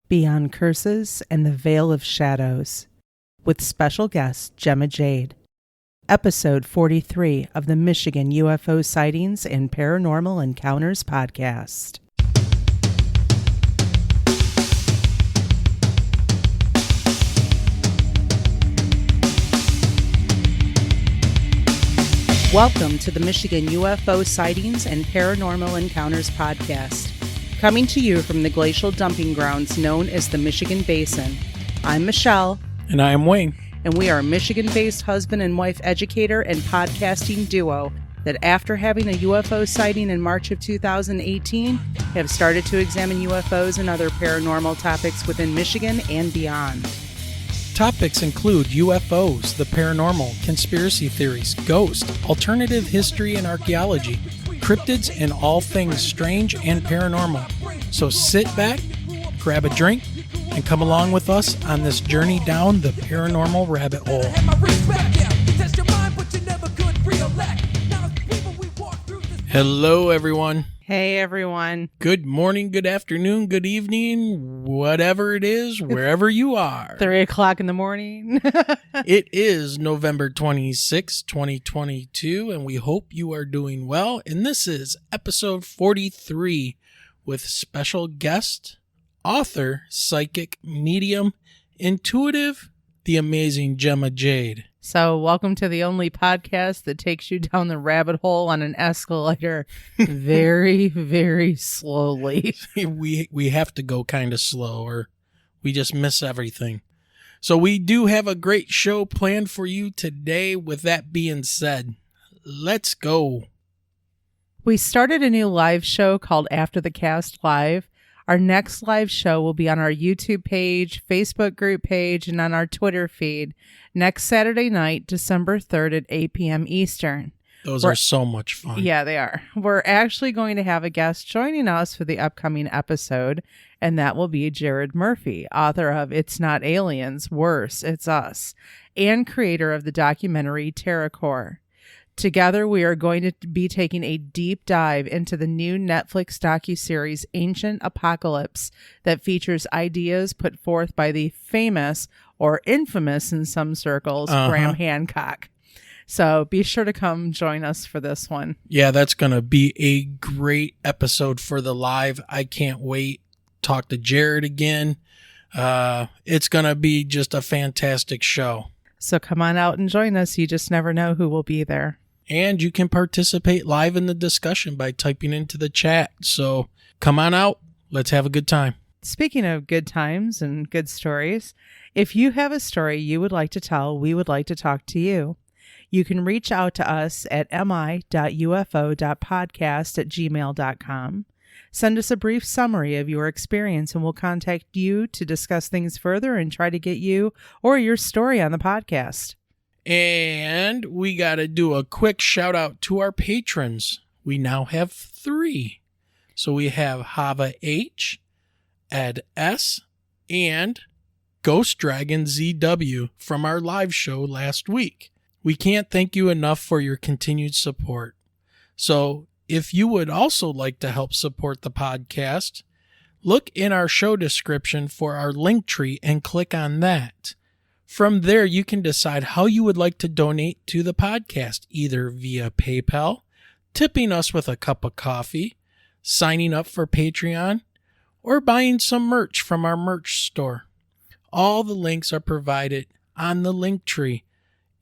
Beyond Curses and the Veil of Shadows, with special guest Gemma Jade. Episode 43 of the Michigan UFO Sightings and Paranormal Encounters podcast. Welcome to the Michigan UFO Sightings and Paranormal Encounters podcast. Coming to you from the glacial dumping grounds known as the Michigan Basin. I'm Michelle. And I am Wayne. And we are a Michigan-based husband and wife educator and podcasting duo that after having a UFO sighting in March of 2018, have started to examine UFOs and other paranormal topics within Michigan and beyond. Topics include UFOs, the paranormal, conspiracy theories, ghosts, alternative history and archaeology, cryptids, and all things strange and paranormal. So sit back, grab a drink, and come along with us on this journey down the paranormal rabbit hole. Hello, everyone. Hey, everyone. Good morning, good afternoon, good evening, whatever it is, wherever you are. 3 o'clock in the morning. It is November 26, 2022, and we hope you are doing well. And this is episode 43 with special guest, author, psychic, medium, intuitive, the amazing Gemma Jade. So welcome to the only podcast that takes you down the rabbit hole on an escalator very, very slowly. We have to go kind of slow or we just miss everything. So we do have a great show planned for you today. With that being said, let's go. We started a new live show called After the Cast Live. Our next live show will be on our YouTube page, Facebook group page, and on our Twitter feed next Saturday night, December 3rd at 8 p.m. Eastern. Those are so much fun. Yeah, they are. We're actually going to have a guest joining us for the upcoming episode, and that will be Jared Murphy, author of It's Not Aliens, Worse, It's Us, and creator of the documentary TerraCore. Together, we are going to be taking a deep dive into the new Netflix docuseries Ancient Apocalypse that features ideas put forth by the famous, or infamous in some circles, Graham Hancock. So be sure to come join us for this one. Yeah, that's going to be a great episode for the live. I can't wait. Talk to Jared again. It's going to be just a fantastic show. So come on out and join us. You just never know who will be there. And you can participate live in the discussion by typing into the chat. So come on out. Let's have a good time. Speaking of good times and good stories, if you have a story you would like to tell, we would like to talk to you. You can reach out to us at mi.ufo.podcast@gmail.com. Send us a brief summary of your experience and we'll contact you to discuss things further and try to get you or your story on the podcast. And we got to do a quick shout out to our patrons. We now have 3. So we have Hava H, Ed S, and Ghost Dragon ZW from our live show last week. We can't thank you enough for your continued support. So if you would also like to help support the podcast, look in our show description for our link tree and click on that. From there, you can decide how you would like to donate to the podcast, either via PayPal, tipping us with a cup of coffee, signing up for Patreon, or buying some merch from our merch store. All the links are provided on the link tree.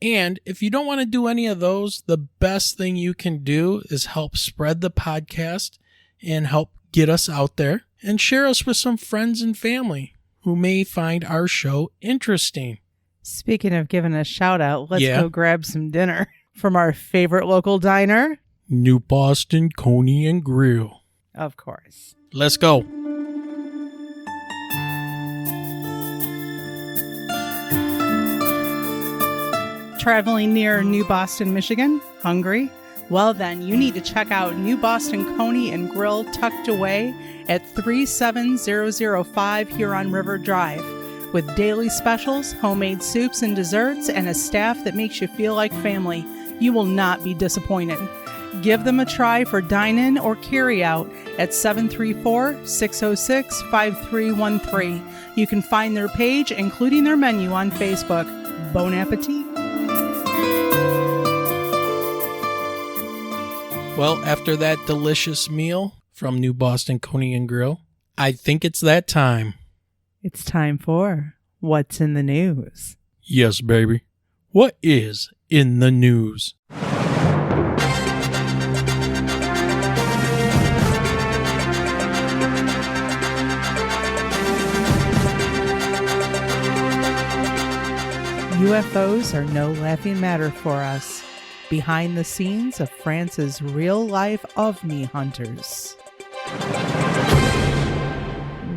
And if you don't want to do any of those, the best thing you can do is help spread the podcast and help get us out there and share us with some friends and family who may find our show interesting. Speaking of giving a shout out, let's go grab some dinner from our favorite local diner, New Boston Coney and Grill. Of course. Let's go. Traveling near New Boston, Michigan? Hungry? Well then, you need to check out New Boston Coney and Grill tucked away at 37005 Huron River Drive. With daily specials, homemade soups and desserts, and a staff that makes you feel like family, you will not be disappointed. Give them a try for dine-in or carry-out at 734-606-5313. You can find their page, including their menu, on Facebook. Bon appetit. Well, after that delicious meal from New Boston Coney and Grill, I think it's that time. It's time for What's in the News. Yes, baby. What is in the news? UFOs are no laughing matter for us. Behind the scenes of France's real-life OVNI hunters.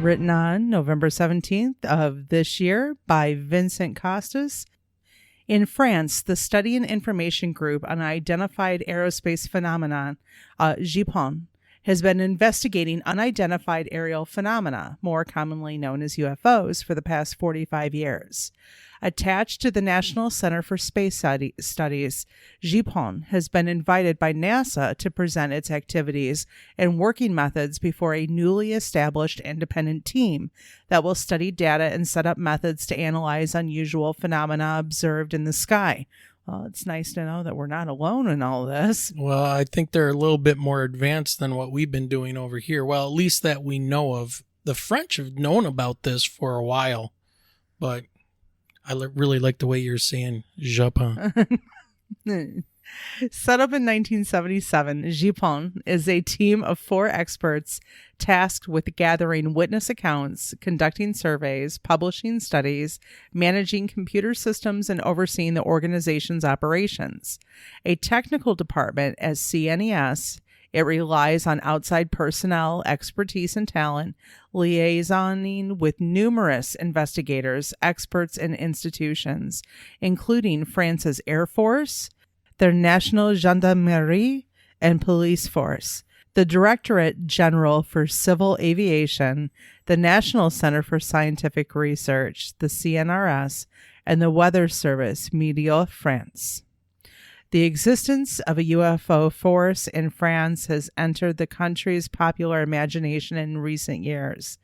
Written on November 17th of this year by Vincent Costas. In France, the Study and Information Group on Unidentified Aerospace Phenomenon, GIPON, has been investigating unidentified aerial phenomena, more commonly known as UFOs, for the past 45 years. Attached to the National Center for Space Studies, GIPON has been invited by NASA to present its activities and working methods before a newly established independent team that will study data and set up methods to analyze unusual phenomena observed in the sky. Well, it's nice to know that we're not alone in all this. Well, I think they're a little bit more advanced than what we've been doing over here. Well, at least that we know of. The French have known about this for a while, but I really like the way you're saying Japan. Set up in 1977, GIPON is a team of 4 experts tasked with gathering witness accounts, conducting surveys, publishing studies, managing computer systems, and overseeing the organization's operations. A technical department as CNES, it relies on outside personnel, expertise, and talent, liaisoning with numerous investigators, experts, and institutions, including France's Air Force, their National Gendarmerie, and Police Force, the Directorate General for Civil Aviation, the National Center for Scientific Research, the CNRS, and the Weather Service, Météo France. The existence of a UFO force in France has entered the country's popular imagination in recent years,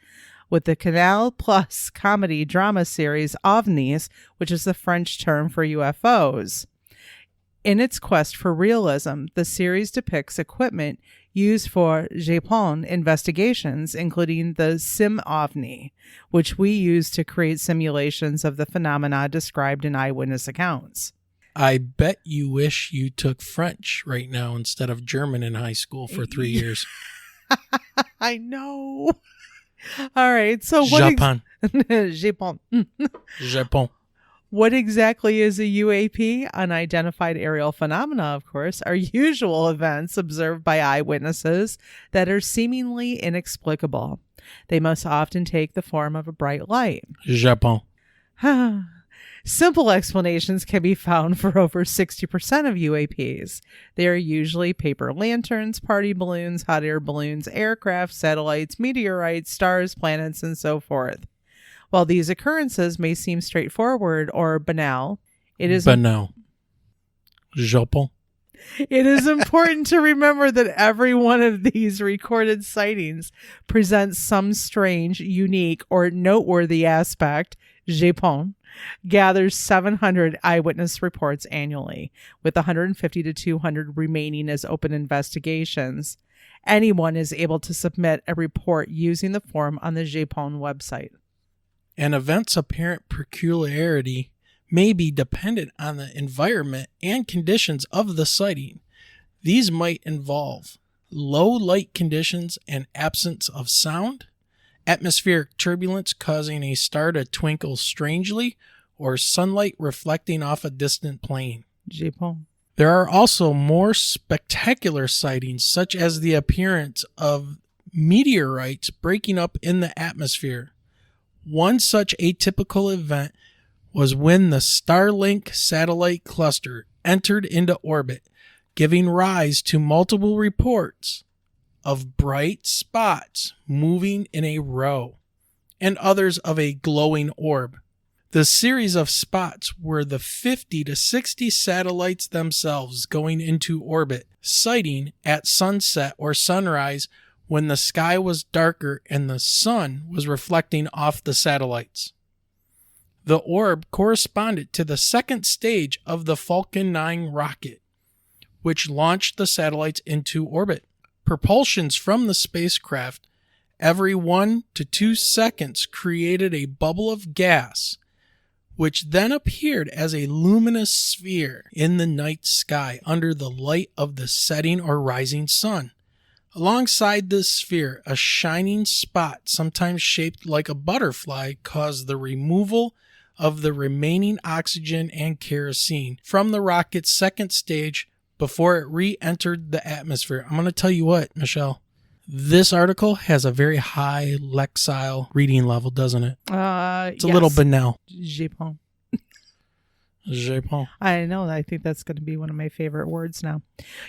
with the Canal Plus comedy drama series OVNIs, which is the French term for UFOs. In its quest for realism, the series depicts equipment used for GIPON investigations, including the SimOVNI, which we use to create simulations of the phenomena described in eyewitness accounts. I bet you wish you took French right now instead of German in high school for 3 years. I know. All right. So what Japan. GIPON. Japan. What exactly is a UAP? Unidentified aerial phenomena, of course, are usual events observed by eyewitnesses that are seemingly inexplicable. They most often take the form of a bright light. Japan. Simple explanations can be found for over 60% of UAPs. They are usually paper lanterns, party balloons, hot air balloons, aircraft, satellites, meteorites, stars, planets, and so forth. While these occurrences may seem straightforward or banal, it is banal. Japan. It is important to remember that every one of these recorded sightings presents some strange, unique, or noteworthy aspect. GIPON gathers 700 eyewitness reports annually, with 150 to 200 remaining as open investigations. Anyone is able to submit a report using the form on the GIPON website. An event's apparent peculiarity may be dependent on the environment and conditions of the sighting. These might involve low light conditions and absence of sound, atmospheric turbulence causing a star to twinkle strangely, or sunlight reflecting off a distant plane. GIPON. There are also more spectacular sightings, such as the appearance of meteorites breaking up in the atmosphere. One such atypical event was when the Starlink satellite cluster entered into orbit, giving rise to multiple reports of bright spots moving in a row, and others of a glowing orb. The series of spots were the 50 to 60 satellites themselves going into orbit, sighting at sunset or sunrise when the sky was darker and the sun was reflecting off the satellites. The orb corresponded to the second stage of the Falcon 9 rocket, which launched the satellites into orbit. Propulsions from the spacecraft every 1 to 2 seconds created a bubble of gas, which then appeared as a luminous sphere in the night sky under the light of the setting or rising sun. Alongside this sphere, a shining spot, sometimes shaped like a butterfly, caused the removal of the remaining oxygen and kerosene from the rocket's second stage before it re-entered the atmosphere. I'm going to tell you what, Michelle. This article has a very high lexile reading level, doesn't it? It's a little banal. Japon. Japon. I know. I think that's going to be one of my favorite words now.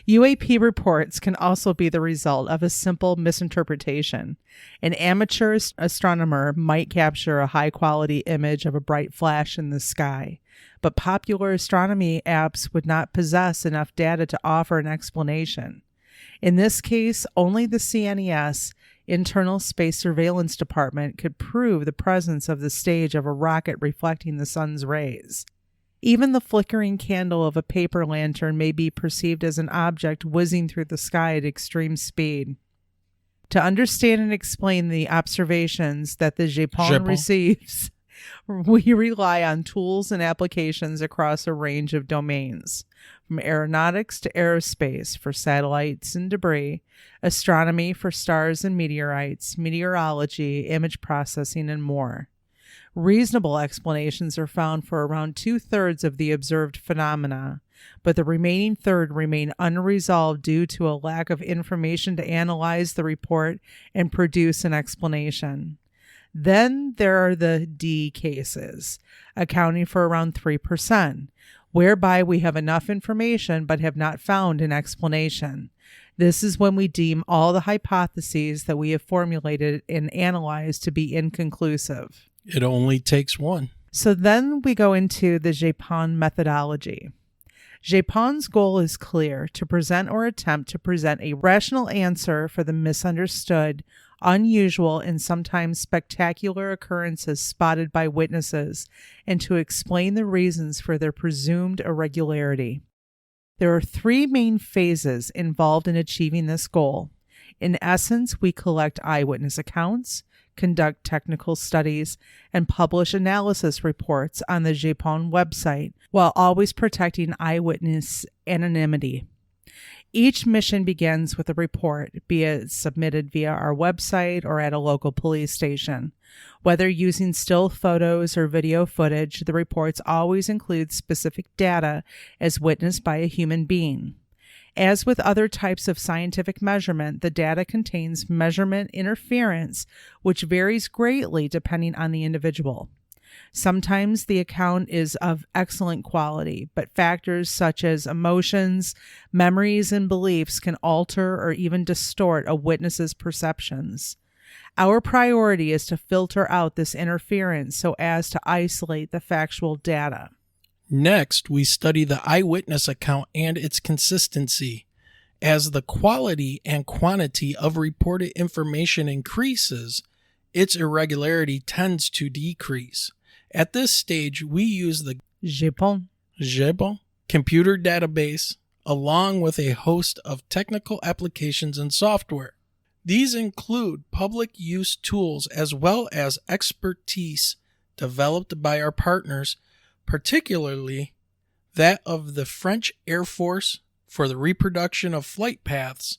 UAP reports can also be the result of a simple misinterpretation. An amateur astronomer might capture a high-quality image of a bright flash in the sky, but popular astronomy apps would not possess enough data to offer an explanation. In this case, only the CNES, Internal Space Surveillance Department, could prove the presence of the stage of a rocket reflecting the sun's rays. Even the flickering candle of a paper lantern may be perceived as an object whizzing through the sky at extreme speed. To understand and explain the observations that the Japon receives, we rely on tools and applications across a range of domains, from aeronautics to aerospace for satellites and debris, astronomy for stars and meteorites, meteorology, image processing, and more. Reasonable explanations are found for around 2/3 of the observed phenomena, but the remaining third remain unresolved due to a lack of information to analyze the report and produce an explanation. Then there are the D cases, accounting for around 3%, whereby we have enough information but have not found an explanation. This is when we deem all the hypotheses that we have formulated and analyzed to be inconclusive. It only takes one. So then we go into the Japon methodology. Japon's goal is clear: to present or attempt to present a rational answer for the misunderstood, unusual, and sometimes spectacular occurrences spotted by witnesses, and to explain the reasons for their presumed irregularity. There are 3 main phases involved in achieving this goal. In essence, we collect eyewitness accounts, conduct technical studies, and publish analysis reports on the Japon website, while always protecting eyewitness anonymity. Each mission begins with a report, be it submitted via our website or at a local police station. Whether using still photos or video footage, the reports always include specific data as witnessed by a human being. As with other types of scientific measurement, the data contains measurement interference, which varies greatly depending on the individual. Sometimes the account is of excellent quality, but factors such as emotions, memories, and beliefs can alter or even distort a witness's perceptions. Our priority is to filter out this interference so as to isolate the factual data. Next, we study the eyewitness account and its consistency. As the quality and quantity of reported information increases, its irregularity tends to decrease. At this stage, we use the Japon computer database along with a host of technical applications and software. These include public use tools as well as expertise developed by our partners, particularly that of the French Air Force for the reproduction of flight paths,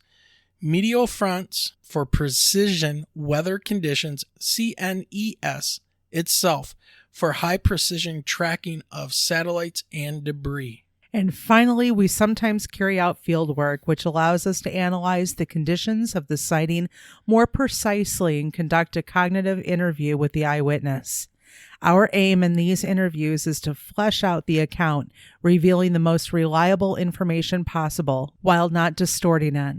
Meteo France for precision weather conditions, CNES itself for high precision tracking of satellites and debris. And finally, we sometimes carry out field work, which allows us to analyze the conditions of the sighting more precisely and conduct a cognitive interview with the eyewitness. Our aim in these interviews is to flesh out the account, revealing the most reliable information possible while not distorting it.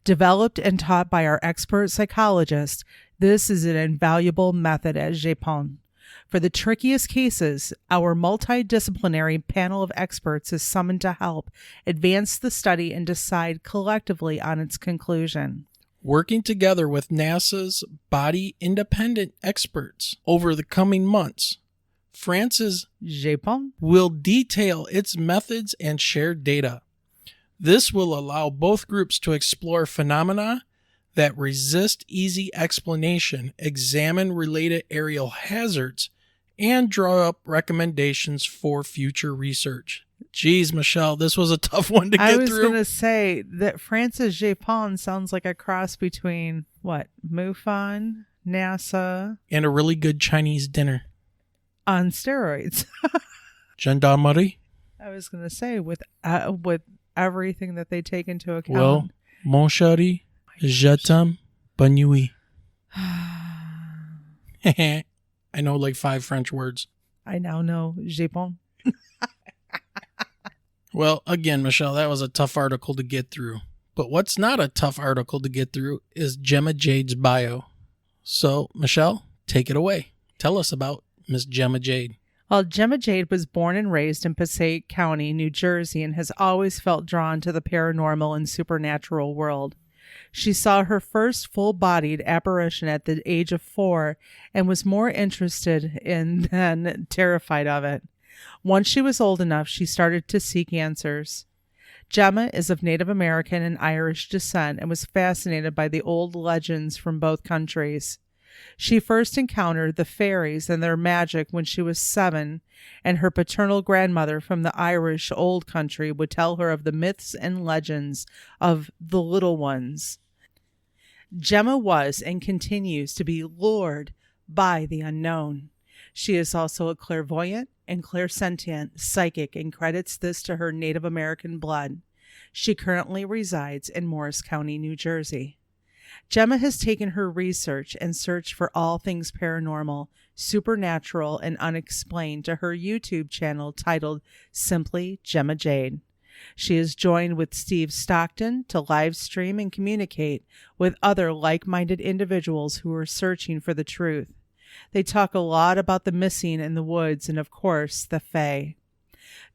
Developed and taught by our expert psychologist, this is an invaluable method at Japon. For the trickiest cases, our multidisciplinary panel of experts is summoned to help advance the study and decide collectively on its conclusion. Working together with NASA's body-independent experts over the coming months, France's Japon will detail its methods and share data. This will allow both groups to explore phenomena that resist easy explanation, examine related aerial hazards, and draw up recommendations for future research. Geez, Michelle, this was a tough one to get through. I was going to say that France's Japon sounds like a cross between, MUFON, NASA, and a really good Chinese dinner. On steroids. Gendarmerie? I was going to say, with everything that they take into account. Well, mon chéri, je t'aime, bonne nuit. I know like 5 French words. I now know Japon. Well, again, Michelle, that was a tough article to get through. But what's not a tough article to get through is Gemma Jade's bio. So, Michelle, take it away. Tell us about Miss Gemma Jade. Well, Gemma Jade was born and raised in Passaic County, New Jersey, and has always felt drawn to the paranormal and supernatural world. She saw her first full-bodied apparition at the age of 4 and was more interested in than terrified of it. Once she was old enough, she started to seek answers. Gemma is of Native American and Irish descent and was fascinated by the old legends from both countries. She first encountered the fairies and their magic when she was 7, and her paternal grandmother from the Irish Old Country would tell her of the myths and legends of the little ones. Gemma was and continues to be lured by the unknown. She is also a clairvoyant and clairsentient psychic and credits this to her Native American blood. She currently resides in Morris County, New Jersey. Gemma has taken her research and search for all things paranormal, supernatural, and unexplained to her YouTube channel titled Simply Gemma Jade. She is joined with Steve Stockton to live stream and communicate with other like-minded individuals who are searching for the truth. They talk a lot about the missing in the woods and, of course, the Fae.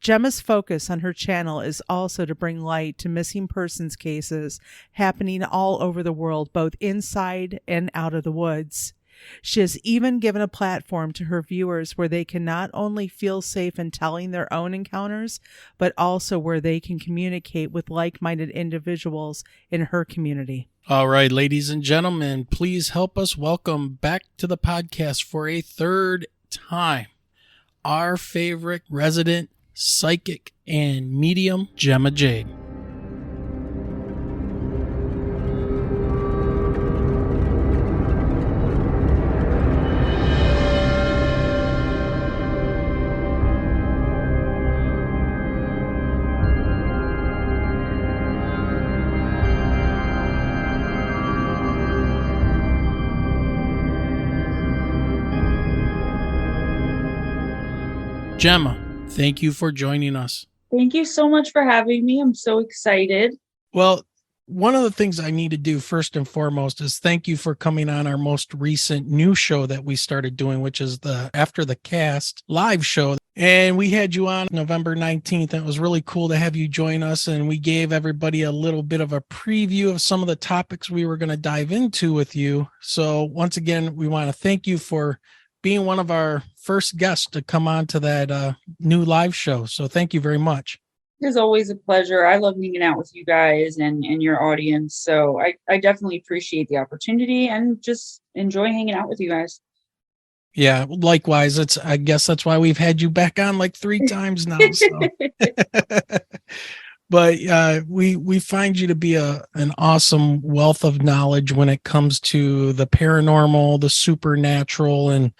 Gemma's focus on her channel is also to bring light to missing persons cases happening all over the world, both inside and out of the woods. She has even given a platform to her viewers where they can not only feel safe in telling their own encounters, but also where they can communicate with like-minded individuals in her community. All right, ladies and gentlemen, please help us welcome back to the podcast for a 3rd time our favorite resident psychic and medium, Gemma Jade. Gemma, thank you for joining us. Thank you so much for having me. I'm so excited. Well, one of the things I need to do first and foremost is thank you for coming on our most recent new show that we started doing, which is the After the Cast live show. And we had you on November 19th. And it was really cool to have you join us. And we gave everybody a little bit of a preview of some of the topics we were going to dive into with you. So once again, we want to thank you for being one of our first guests to come on to that new live show. So thank you very much. It's always a pleasure. I love hanging out with you guys and your audience. So I definitely appreciate the opportunity and just enjoy hanging out with you guys. Yeah, likewise. I guess that's why we've had you back on like 3 times now. So. But we find you to be an awesome wealth of knowledge when it comes to the paranormal, the supernatural, and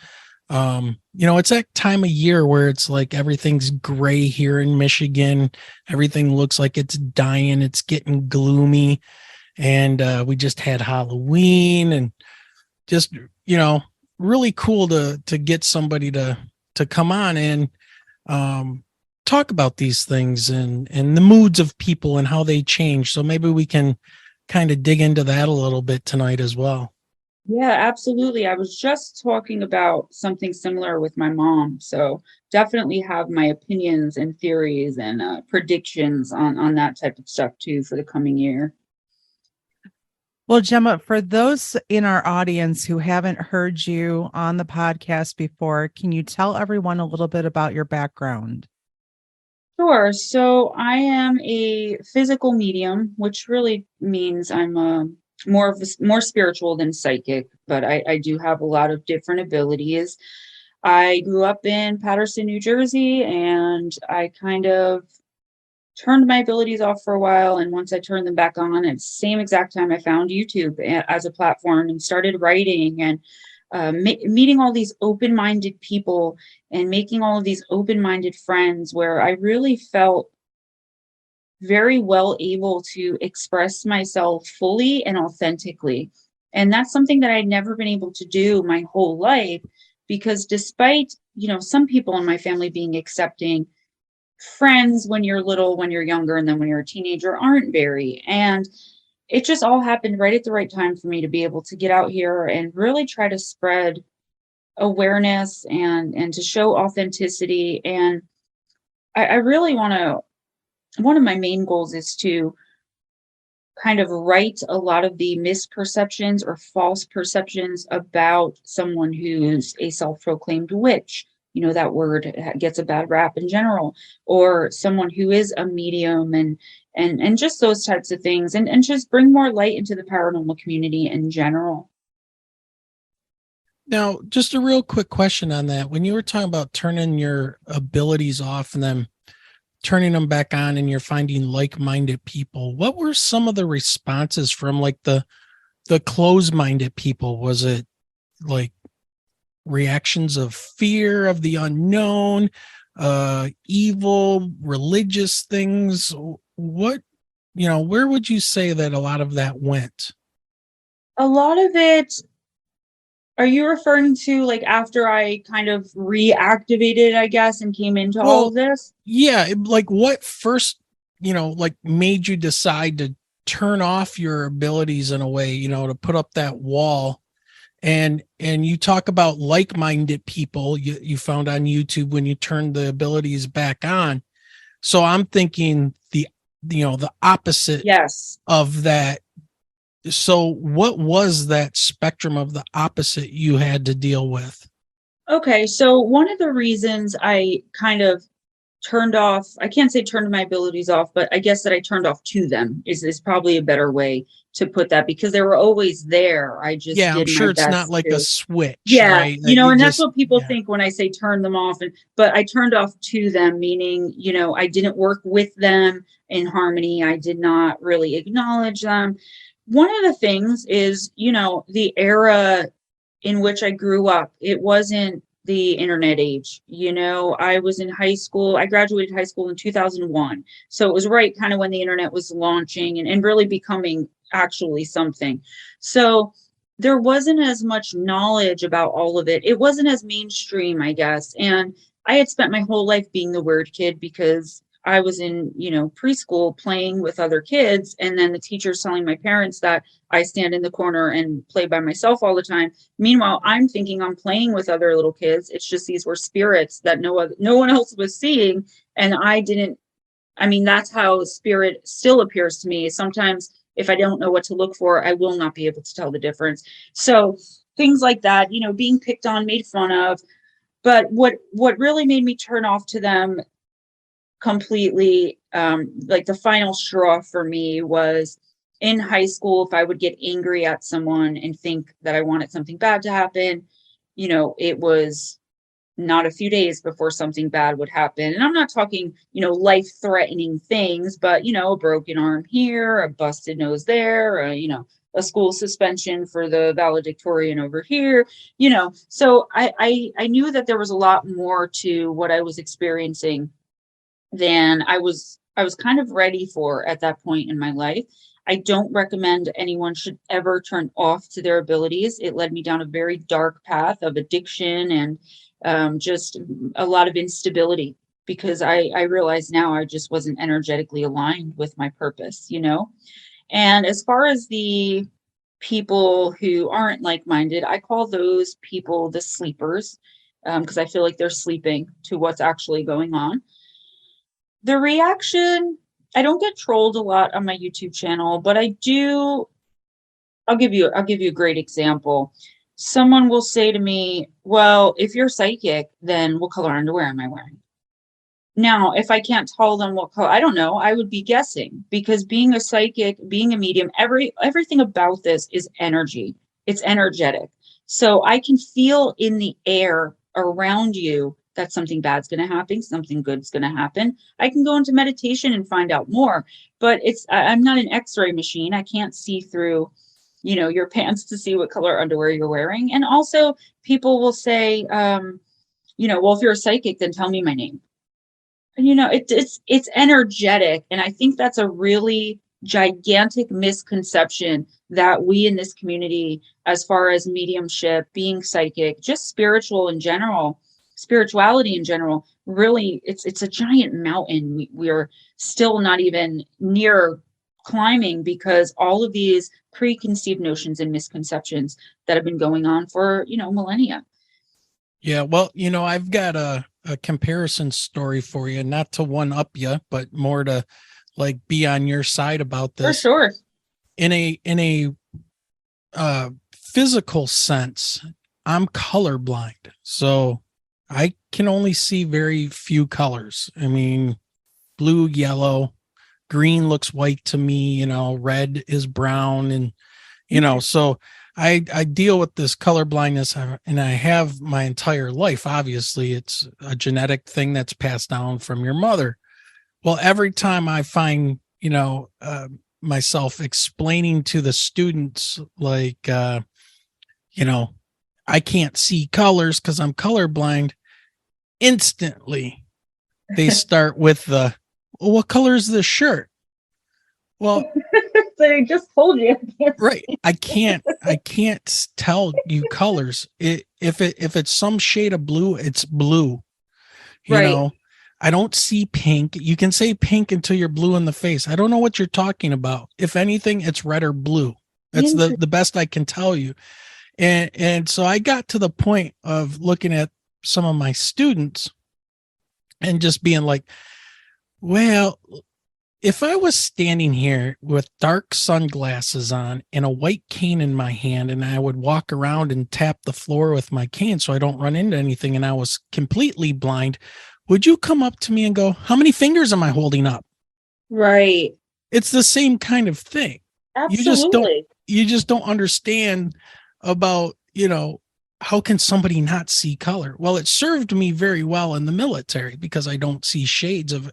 it's that time of year where it's like everything's gray here in Michigan. Everything looks like it's dying. It's getting gloomy, and we just had Halloween, and just really cool to get somebody to come on and talk about these things and the moods of people and how they change. So maybe we can kind of dig into that a little bit tonight as well. Yeah, absolutely. I was just talking about something similar with my mom. So definitely have my opinions and theories and predictions on that type of stuff too for the coming year. Well, Gemma, for those in our audience who haven't heard you on the podcast before, can you tell everyone a little bit about your background? Sure. So I am a physical medium, which really means I'm more spiritual than psychic, but I do have a lot of different abilities. I grew up in Paterson, New Jersey, and I kind of turned my abilities off for a while. And once I turned them back on, at the same exact time, I found YouTube as a platform and started writing and meeting all these open minded people and making all of these open minded friends where I really felt very well able to express myself fully and authentically. And that's something that I'd never been able to do my whole life because despite, some people in my family being accepting, friends when you're little, when you're younger, and then when you're a teenager aren't very. And it just all happened right at the right time for me to be able to get out here and really try to spread awareness and to show authenticity. And I really want to, one of my main goals is to kind of right a lot of the misperceptions or false perceptions about someone who's a self-proclaimed witch. That word gets a bad rap in general, or someone who is a medium and just those types of things, and just bring more light into the paranormal community in general. Now, just a real quick question on that. When you were talking about turning your abilities off and then turning them back on and you're finding like-minded people, what were some of the responses from like the closed-minded people? Was it like reactions of fear of the unknown, evil, religious things? What, where would you say that a lot of that went? A lot of it. Are you referring to like after I kind of reactivated, I guess, and came into all of Well, this? yeah, like what first, like made you decide to turn off your abilities in a way, to put up that wall. And you talk about like-minded people you found on YouTube when you turned the abilities back on. So I'm thinking the opposite Yes. of that. So what was that spectrum of the opposite you had to deal with? Okay, so one of the reasons I kind of turned off, I can't say turned my abilities off, but I guess that I turned off to them is probably a better way to put that because they were always there. I just Yeah, I'm did my sure it's not best like a to. switch, Yeah, right? That you and that's just, what people yeah. think when I say turn them off. But I turned off to them, meaning, I didn't work with them in harmony. I did not really acknowledge them. One of the things is, the era in which I grew up, it wasn't the internet age. I was in high school. I graduated high school in 2001. So it was right kind of when the internet was launching and really becoming actually something. So there wasn't as much knowledge about all of it. It wasn't as mainstream, I guess. And I had spent my whole life being the weird kid because I was in, preschool playing with other kids. And then the teachers telling my parents that I stand in the corner and play by myself all the time. Meanwhile, I'm thinking I'm playing with other little kids. It's just these were spirits that no one else was seeing. And I didn't, I mean, that's how spirit still appears to me. Sometimes if I don't know what to look for, I will not be able to tell the difference. So things like that, being picked on, made fun of. But what really made me turn off to them completely, like the final straw for me was in high school. If I would get angry at someone and think that I wanted something bad to happen, it was not a few days before something bad would happen. And I'm not talking, life threatening things, but, a broken arm here, a busted nose there, a school suspension for the valedictorian over here, So I knew that there was a lot more to what I was experiencing than I was kind of ready for at that point in my life. I don't recommend anyone should ever turn off to their abilities. It led me down a very dark path of addiction and just a lot of instability because I realize now I just wasn't energetically aligned with my purpose. And as far as the people who aren't like-minded, I call those people the sleepers, because I feel like they're sleeping to what's actually going on. The reaction, I don't get trolled a lot on my YouTube channel, but I do. I'll give you a great example. Someone will say to me, "Well, if you're psychic, then what color underwear am I wearing?" Now, if I can't tell them what color, I don't know, I would be guessing, because being a psychic, being a medium, everything about this is energy. It's energetic. So I can feel in the air around you that something bad's going to happen, something good's going to happen. I can go into meditation and find out more, but I'm not an X-ray machine. I can't see through, your pants to see what color underwear you're wearing. And also people will say, well, if you're a psychic, then tell me my name. It's energetic, and I think that's a really gigantic misconception that we in this community, as far as mediumship, being psychic, just spirituality in general, really, it's a giant mountain. We're still not even near climbing, because all of these preconceived notions and misconceptions that have been going on for millennia. Yeah, well, I've got a comparison story for you, not to one up you, but more to like be on your side about For this. sure. In a physical sense, I'm colorblind, so I can only see very few colors. I mean, blue, yellow, green looks white to me, red is brown, and so I deal with this color blindness, and I have my entire life. Obviously, it's a genetic thing that's passed down from your mother. Well, every time I find, myself explaining to the students, like, I can't see colors because I'm colorblind, instantly they start with well, what color is this shirt? Well, So I just told you. right. I can't tell you colors. If it's some shade of blue, it's blue. Right. I don't see pink. You can say pink until you're blue in the face. I don't know what you're talking about. If anything, it's red or blue. That's the best I can tell you. And so I got to the point of looking at some of my students and just being like, well, if I was standing here with dark sunglasses on and a white cane in my hand, and I would walk around and tap the floor with my cane so I don't run into anything, and I was completely blind, would you come up to me and go, how many fingers am I holding up? Right. It's the same kind of thing. Absolutely. You just don't understand about, how can somebody not see color? Well, it served me very well in the military because I don't see shades of,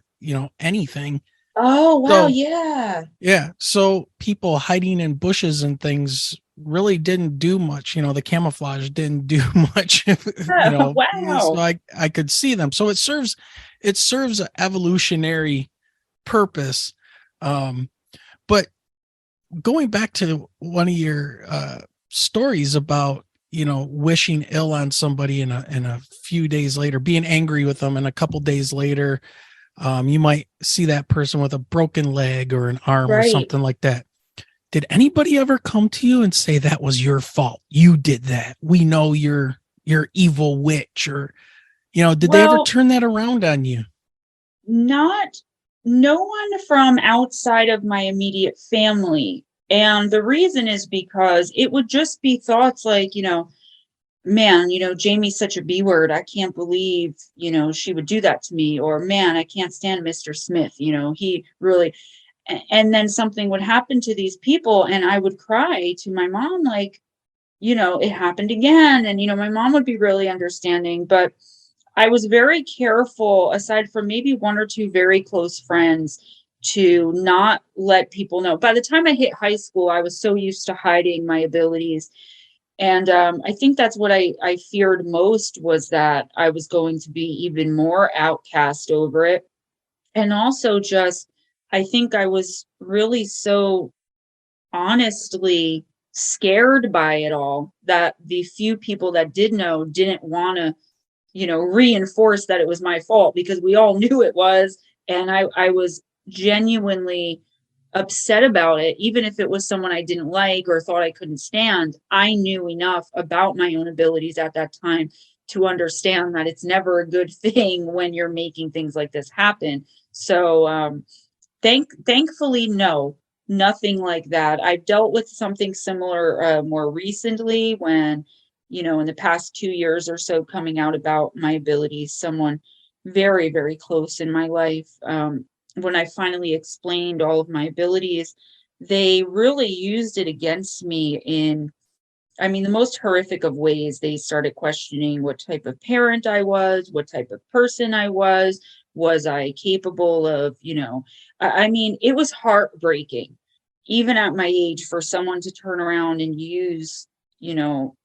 anything. Oh, wow. So, Yeah. yeah. So people hiding in bushes and things really didn't do much. The camouflage didn't do much, so Wow. I could see them. So it serves an evolutionary purpose. But going back to one of your stories about, wishing ill on somebody and a few days later being angry with them, and a couple days later, you might see that person with a broken leg or an arm or something like that. Did anybody ever come to you and say that was your fault? You did that. We know you're evil witch, or, did they ever turn that around on you? No one from outside of my immediate family. And the reason is because it would just be thoughts like, man, Jamie's such a B word. I can't believe, she would do that to me. Or, man, I can't stand Mr. Smith. He really, and then something would happen to these people, and I would cry to my mom, like, it happened again. And, my mom would be really understanding, but I was very careful, aside from maybe one or two very close friends, to not let people know. By the time I hit high school, I was so used to hiding my abilities. And I think that's what I feared most, was that I was going to be even more outcast over it. And also I think I was really so honestly scared by it all, that the few people that did know didn't want to, reinforce that it was my fault, because we all knew it was. And I was genuinely upset about it, even if it was someone I didn't like or thought I couldn't stand, I knew enough about my own abilities at that time to understand that it's never a good thing when you're making things like this happen. So thankfully, no, nothing like that. I've dealt with something similar more recently when, in the past 2 years or so, coming out about my abilities, someone very, very close in my life, when I finally explained all of my abilities, they really used it against me in, I mean, the most horrific of ways. They started questioning what type of parent I was, what type of person I was I capable of, I mean, it was heartbreaking, even at my age, for someone to turn around and use, you know,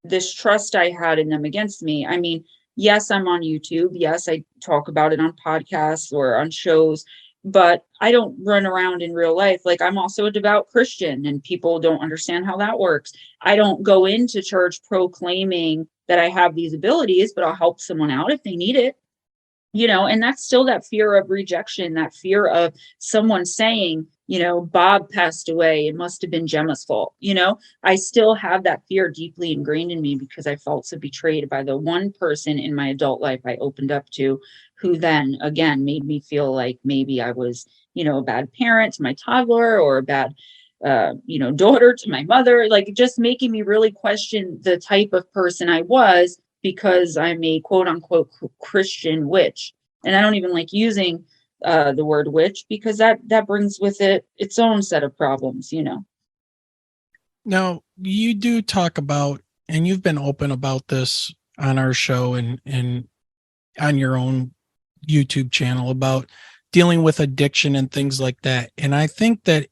this trust I had in them against me. I mean, yes, I'm on YouTube. Yes, I talk about it on podcasts or on shows, but I don't run around in real life. Like, I'm also a devout Christian, and people don't understand how that works. I don't go into church proclaiming that I have these abilities, but I'll help someone out if they need it. And that's still that fear of rejection, that fear of someone saying, Bob passed away, it must have been Gemma's fault. I still have that fear deeply ingrained in me because I felt so betrayed by the one person in my adult life I opened up to, who then again made me feel like maybe I was, a bad parent to my toddler, or a bad daughter to my mother, like just making me really question the type of person I was, because I'm a quote unquote Christian witch. And I don't even like using the word witch, because that brings with it its own set of problems. Now, you do talk about, and you've been open about this on our show and on your own YouTube channel, about dealing with addiction and things like that. And I think that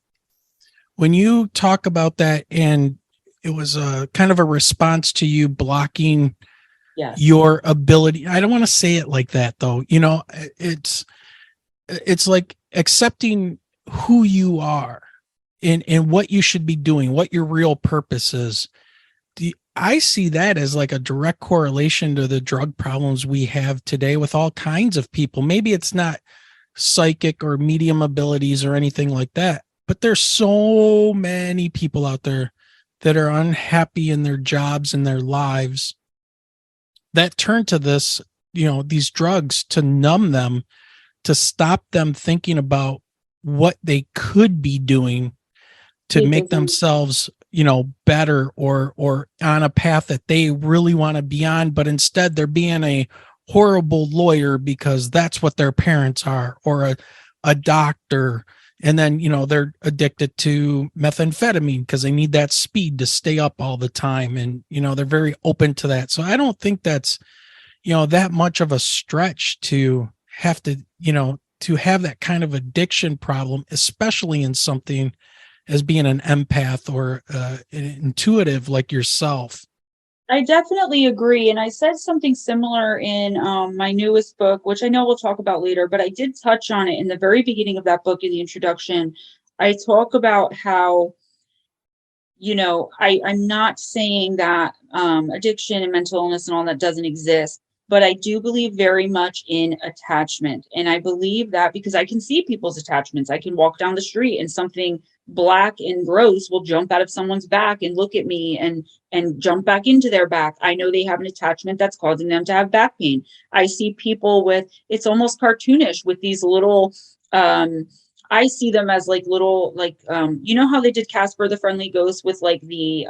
when you talk about that, and it was a kind of a response to you blocking Yes. your ability. I don't want to say it like that though. It's like accepting who you are and what you should be doing, what your real purpose is. I see that as like a direct correlation to the drug problems we have today with all kinds of people. Maybe it's not psychic or medium abilities or anything like that, but there's so many people out there that are unhappy in their jobs and their lives that turn to this, these drugs to numb them, to stop them thinking about what they could be doing to make themselves, better or on a path that they really want to be on. But instead they're being a horrible lawyer because that's what their parents are, or a doctor. And then, they're addicted to methamphetamine because they need that speed to stay up all the time. And, they're very open to that. So I don't think that's, that much of a stretch to have to have that kind of addiction problem, especially in something as being an empath or an intuitive like yourself. I definitely agree. And I said something similar in my newest book, which I know we'll talk about later, but I did touch on it in the very beginning of that book in the introduction. I talk about how, I'm not saying that addiction and mental illness and all that doesn't exist, but I do believe very much in attachment. And I believe that because I can see people's attachments. I can walk down the street and something black and gross will jump out of someone's back and look at me and jump back into their back. I know they have an attachment that's causing them to have back pain. I see people with, it's almost cartoonish, with these little I see them as like little, like how they did Casper the Friendly Ghost with like the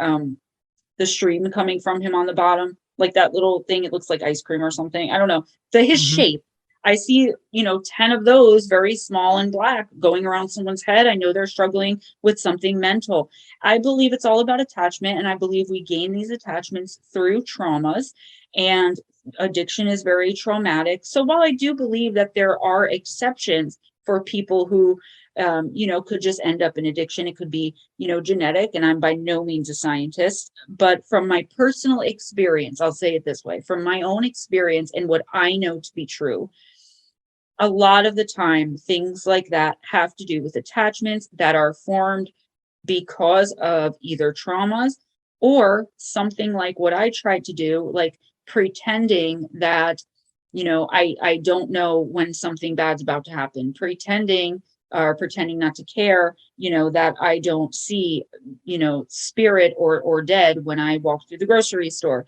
stream coming from him on the bottom, like that little thing. It looks like ice cream or something. I don't know. His shape. I see, 10 of those very small and black going around someone's head. I know they're struggling with something mental. I believe it's all about attachment. And I believe we gain these attachments through traumas, and addiction is very traumatic. So while I do believe that there are exceptions for people who could just end up in addiction, it could be, genetic, and I'm by no means a scientist, but from my personal experience, I'll say it this way, from my own experience and what I know to be true, a lot of the time, things like that have to do with attachments that are formed because of either traumas or something like what I tried to do, like pretending that, I don't know when something bad's about to happen, pretending or pretending not to care, that I don't see, spirit or dead when I walk through the grocery store.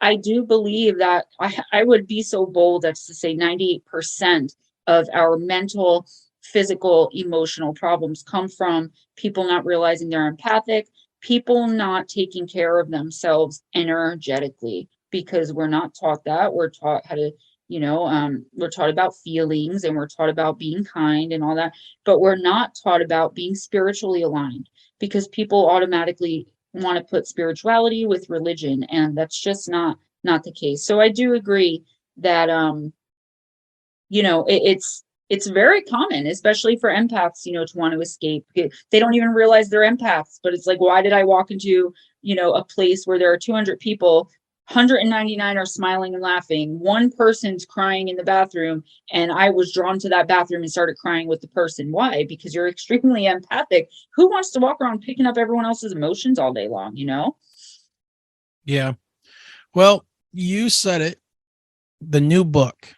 I do believe that I would be so bold as to say 98% of our mental, physical, emotional problems come from people not realizing they're empathic, people not taking care of themselves energetically, because we're not taught that. We're taught how to, we're taught about feelings, and we're taught about being kind and all that, but we're not taught about being spiritually aligned, because people automatically want to put spirituality with religion, and that's just not the case. So I do agree that it's very common, especially for empaths, to want to escape. They don't even realize they're empaths, but it's like, why did I walk into a place where there are 200 people, 199 are smiling and laughing, one person's crying in the bathroom, and I was drawn to that bathroom and started crying with the person? Why? Because you're extremely empathic. Who wants to walk around picking up everyone else's emotions all day long? Yeah. Well, you said it, the new book,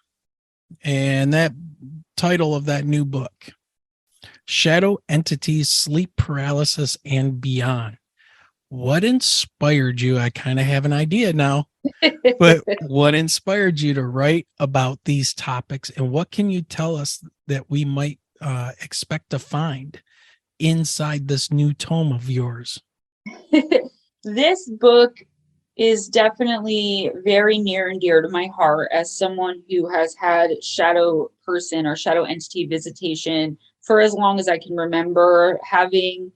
and that title of that new book, Shadow Entities, Sleep Paralysis, and Beyond. What inspired you? I kind of have an idea now, but what inspired you to write about these topics, and what can you tell us that we might expect to find inside this new tome of yours? This book is definitely very near and dear to my heart as someone who has had shadow person or shadow entity visitation for as long as I can remember, having,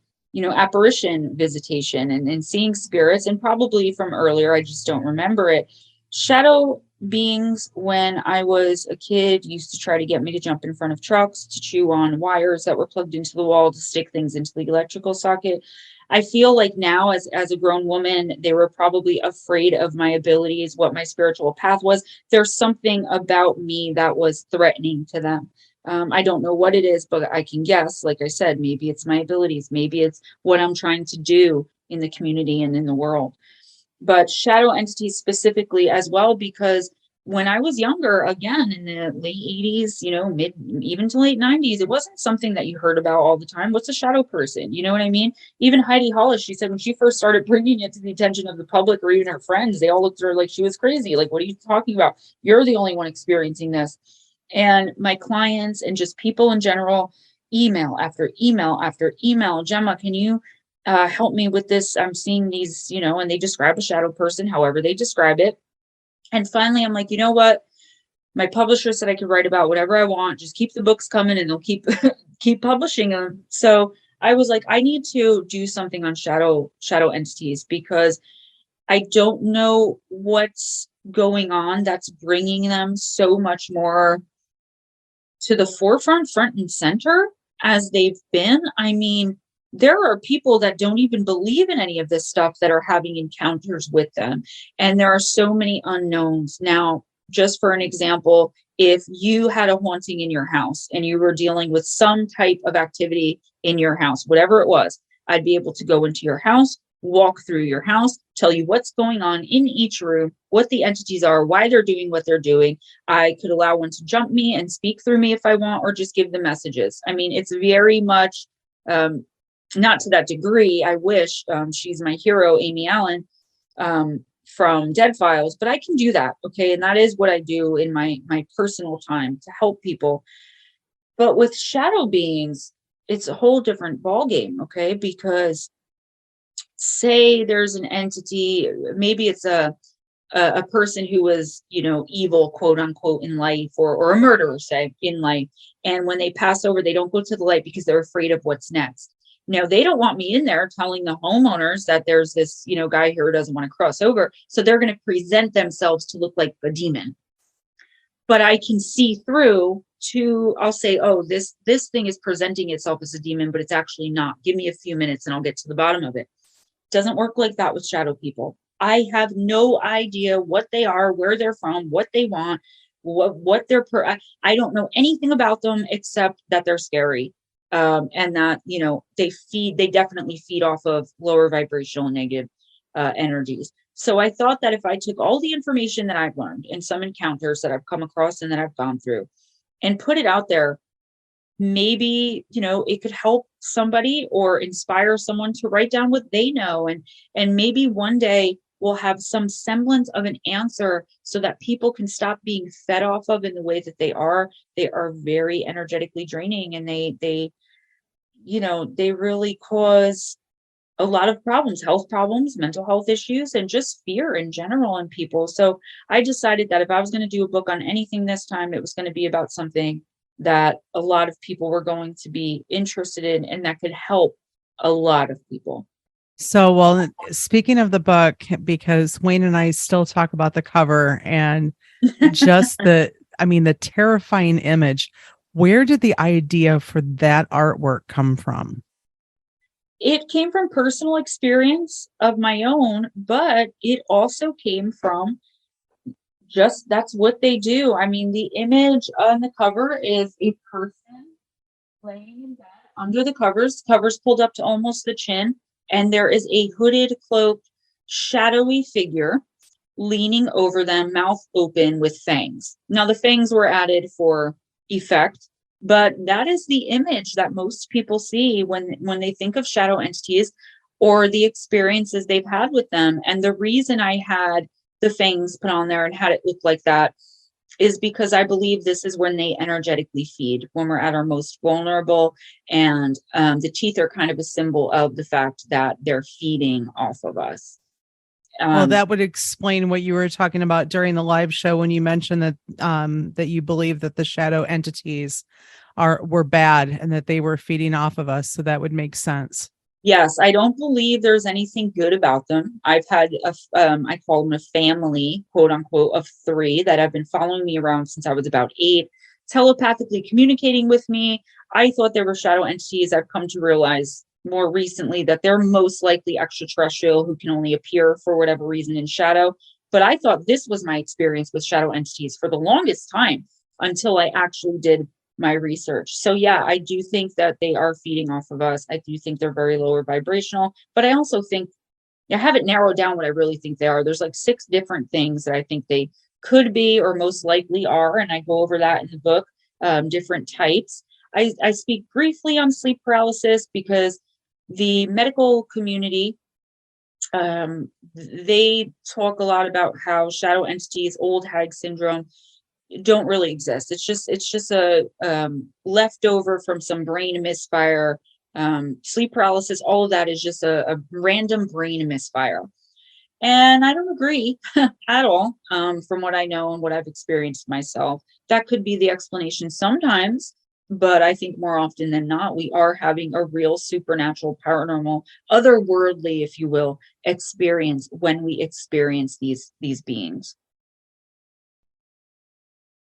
apparition visitation and seeing spirits, and probably from earlier, I just don't remember it. Shadow beings, when I was a kid, used to try to get me to jump in front of trucks, to chew on wires that were plugged into the wall, to stick things into the electrical socket. I feel like now, as a grown woman, they were probably afraid of my abilities, what my spiritual path was. There's something about me that was threatening to them. I don't know what it is, but I can guess. Like I said, maybe it's my abilities, maybe it's what I'm trying to do in the community and in the world. But shadow entities specifically as well, because when I was younger, again, in the late 80s, mid, even to late 90s, it wasn't something that you heard about all the time. What's a shadow person? You know what I mean? Even Heidi Hollis, she said when she first started bringing it to the attention of the public or even her friends, they all looked at her like she was crazy. Like, what are you talking about? You're the only one experiencing this. And my clients and just people in general, email after email after email, Gemma, can you help me with this? I'm seeing these, and they describe a shadow person, however they describe it. And finally, I'm like, you know what? My publisher said I could write about whatever I want. Just keep the books coming, and they'll keep publishing them. So I was like, I need to do something on shadow entities, because I don't know what's going on that's bringing them so much more to the forefront, front and center, as they've been. I mean, there are people that don't even believe in any of this stuff that are having encounters with them. And there are so many unknowns. Now, just for an example, if you had a haunting in your house and you were dealing with some type of activity in your house, whatever it was, I'd be able to go into your house, walk through your house, tell you what's going on in each room, what the entities are, why they're doing what they're doing. I could allow one to jump me and speak through me if I want, or just give the messages. I mean, it's very much, not to that degree. I wish, she's my hero, Amy Allen, from Dead Files, but I can do that. Okay. And that is what I do in my personal time to help people. But with shadow beings, it's a whole different ballgame. Okay. Because say there's an entity, maybe it's a person who was, evil, quote unquote, in life, or a murderer, say, in life. And when they pass over, they don't go to the light because they're afraid of what's next. Now, they don't want me in there telling the homeowners that there's this, guy here who doesn't want to cross over. So they're going to present themselves to look like a demon. But I can see through I'll say, oh, this thing is presenting itself as a demon, but it's actually not. Give me a few minutes and I'll get to the bottom of it. Doesn't work like that with shadow people. I have no idea what they are, where they're from, what they want, what they're I don't know anything about them except that they're scary. And that, they definitely feed off of lower vibrational and negative energies. So I thought that if I took all the information that I've learned and some encounters that I've come across and that I've gone through and put it out there, maybe, it could help somebody or inspire someone to write down what they know. And maybe one day we'll have some semblance of an answer so that people can stop being fed off of in the way that they are. They are very energetically draining, and they really cause a lot of problems, health problems, mental health issues, and just fear in general in people. So I decided that if I was going to do a book on anything this time, it was going to be about something that a lot of people were going to be interested in and that could help a lot of people. So, well, speaking of the book, because Wayne and I still talk about the cover and just the terrifying image, where did the idea for that artwork come from? It came from personal experience of my own, but it also came from just that's what they do. I mean, the image on the cover is a person laying in bed under the covers pulled up to almost the chin, and there is a hooded, cloaked, shadowy figure leaning over them, mouth open with fangs. Now, the fangs were added for effect, but that is the image that most people see when they think of shadow entities or the experiences they've had with them. And the reason I had the fangs put on there and had it look like that is because I believe this is when they energetically feed, when we're at our most vulnerable. And the teeth are kind of a symbol of the fact that they're feeding off of us. Well, that would explain what you were talking about during the live show when you mentioned that that you believe that the shadow entities were bad and that they were feeding off of us. So that would make sense. Yes, I don't believe there's anything good about them. I've had I call them a family, quote unquote, of 3 that have been following me around since I was about 8, telepathically communicating with me. I thought they were shadow entities. I've come to realize more recently that they're most likely extraterrestrial who can only appear for whatever reason in shadow. But I thought this was my experience with shadow entities for the longest time until I actually did my research. So yeah, I do think that they are feeding off of us. I do think they're very lower vibrational, but I also think I haven't narrowed down what I really think they are. There's like 6 different things that I think they could be or most likely are, and I go over that in the book, different types. I speak briefly on sleep paralysis because the medical community, they talk a lot about how shadow entities, old hag syndrome, don't really exist. It's just a leftover from some brain misfire. Sleep paralysis, all of that is just a random brain misfire. And I don't agree at all. From what I know and what I've experienced myself, that could be the explanation sometimes. But I think more often than not, we are having a real supernatural, paranormal, otherworldly, if you will, experience when we experience these beings.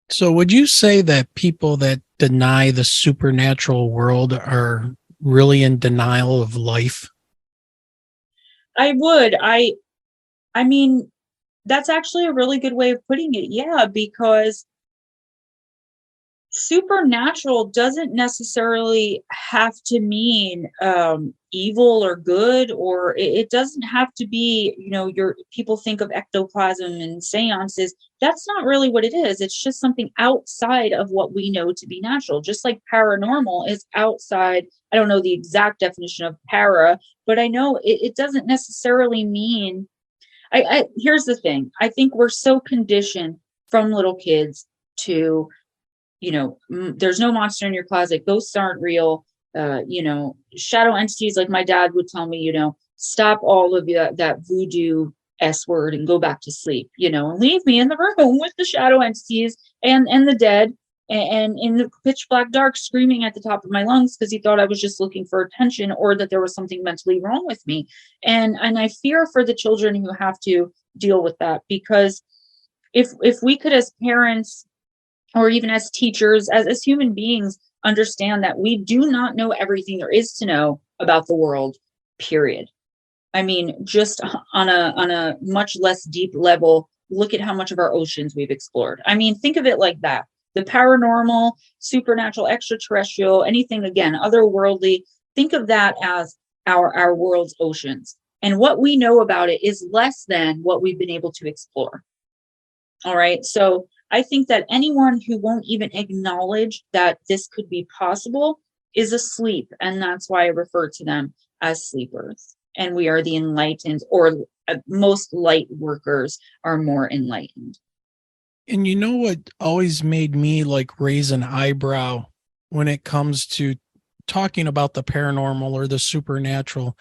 So would you say that people that deny the supernatural world are really in denial of life? I would. I mean, that's actually a really good way of putting it. Yeah, because supernatural doesn't necessarily have to mean evil or good, or it doesn't have to be, your people think of ectoplasm and seances. That's not really what it is. It's just something outside of what we know to be natural, just like paranormal is outside. I don't know the exact definition of para, but I know it doesn't necessarily mean here's the thing. I think we're so conditioned from little kids to, there's no monster in your closet. Ghosts aren't real. Shadow entities, like my dad would tell me, stop all of that voodoo S word and go back to sleep, and leave me in the room with the shadow entities and the dead and in the pitch black dark screaming at the top of my lungs because he thought I was just looking for attention or that there was something mentally wrong with me. And I fear for the children who have to deal with that, because if we could, as parents or even as teachers, as human beings, understand that we do not know everything there is to know about the world, period. I mean, just on a much less deep level, look at how much of our oceans we've explored. I mean, think of it like that. The paranormal, supernatural, extraterrestrial, anything, again, otherworldly, think of that as our world's oceans. And what we know about it is less than what we've been able to explore. All right. So I think that anyone who won't even acknowledge that this could be possible is asleep. And that's why I refer to them as sleepers. And we are the enlightened, or most light workers are more enlightened. And you know what always made me like raise an eyebrow when it comes to talking about the paranormal or the supernatural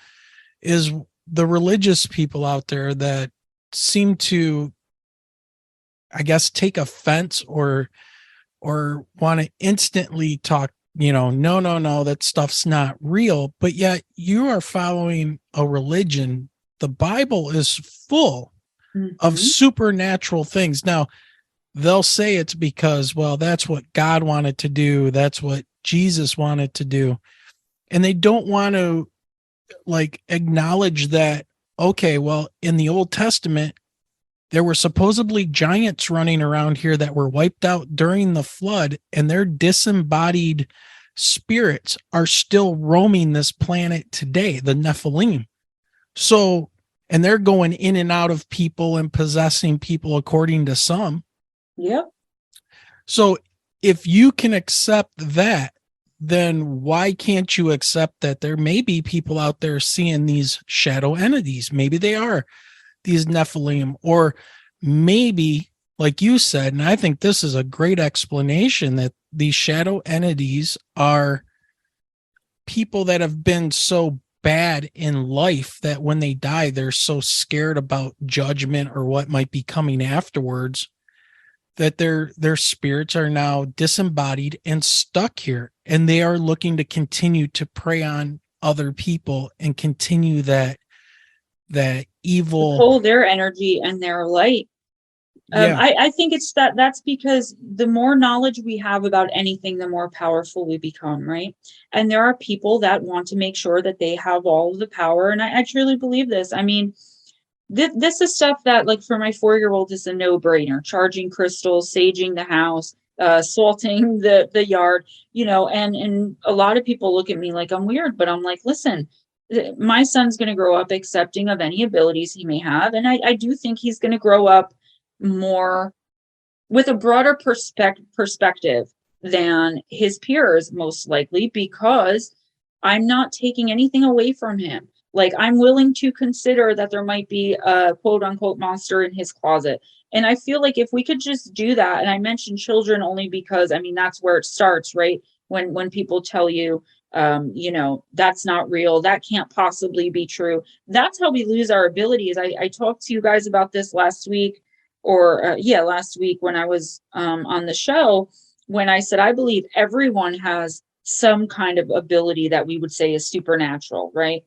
is the religious people out there that seem to, I guess, take offense or want to instantly talk, no, that stuff's not real, but yet you are following a religion. The Bible is full of supernatural things. Now, they'll say it's because, well, that's what God wanted to do. That's what Jesus wanted to do. And they don't want to like acknowledge that, okay, well, in the Old Testament, there were supposedly giants running around here that were wiped out during the flood, and their disembodied spirits are still roaming this planet today, the Nephilim. So, and they're going in and out of people and possessing people according to some. Yep. So if you can accept that, then why can't you accept that there may be people out there seeing these shadow entities? Maybe they are these Nephilim, or maybe, like you said, and I think this is a great explanation, that these shadow entities are people that have been so bad in life that when they die, they're so scared about judgment or what might be coming afterwards that their spirits are now disembodied and stuck here, and they are looking to continue to prey on other people and continue that evil, pull their energy and their light. I think it's that's because the more knowledge we have about anything, the more powerful we become, right? And there are people that want to make sure that they have all of the power, and I truly believe this. I mean, this is stuff that, like, for my 4-year-old is a no-brainer: charging crystals, saging the house, salting the yard, and a lot of people look at me like I'm weird, but I'm like, listen, my son's going to grow up accepting of any abilities he may have, and I do think he's going to grow up more with a broader perspective than his peers, most likely, because I'm not taking anything away from him. Like, I'm willing to consider that there might be a quote unquote monster in his closet. And I feel like if we could just do that, and I mentioned children only because, I mean, that's where it starts, right? When people tell you, that's not real, that can't possibly be true. That's how we lose our abilities. I talked to you guys about this last week, last week when I was on the show, when I said I believe everyone has some kind of ability that we would say is supernatural, right?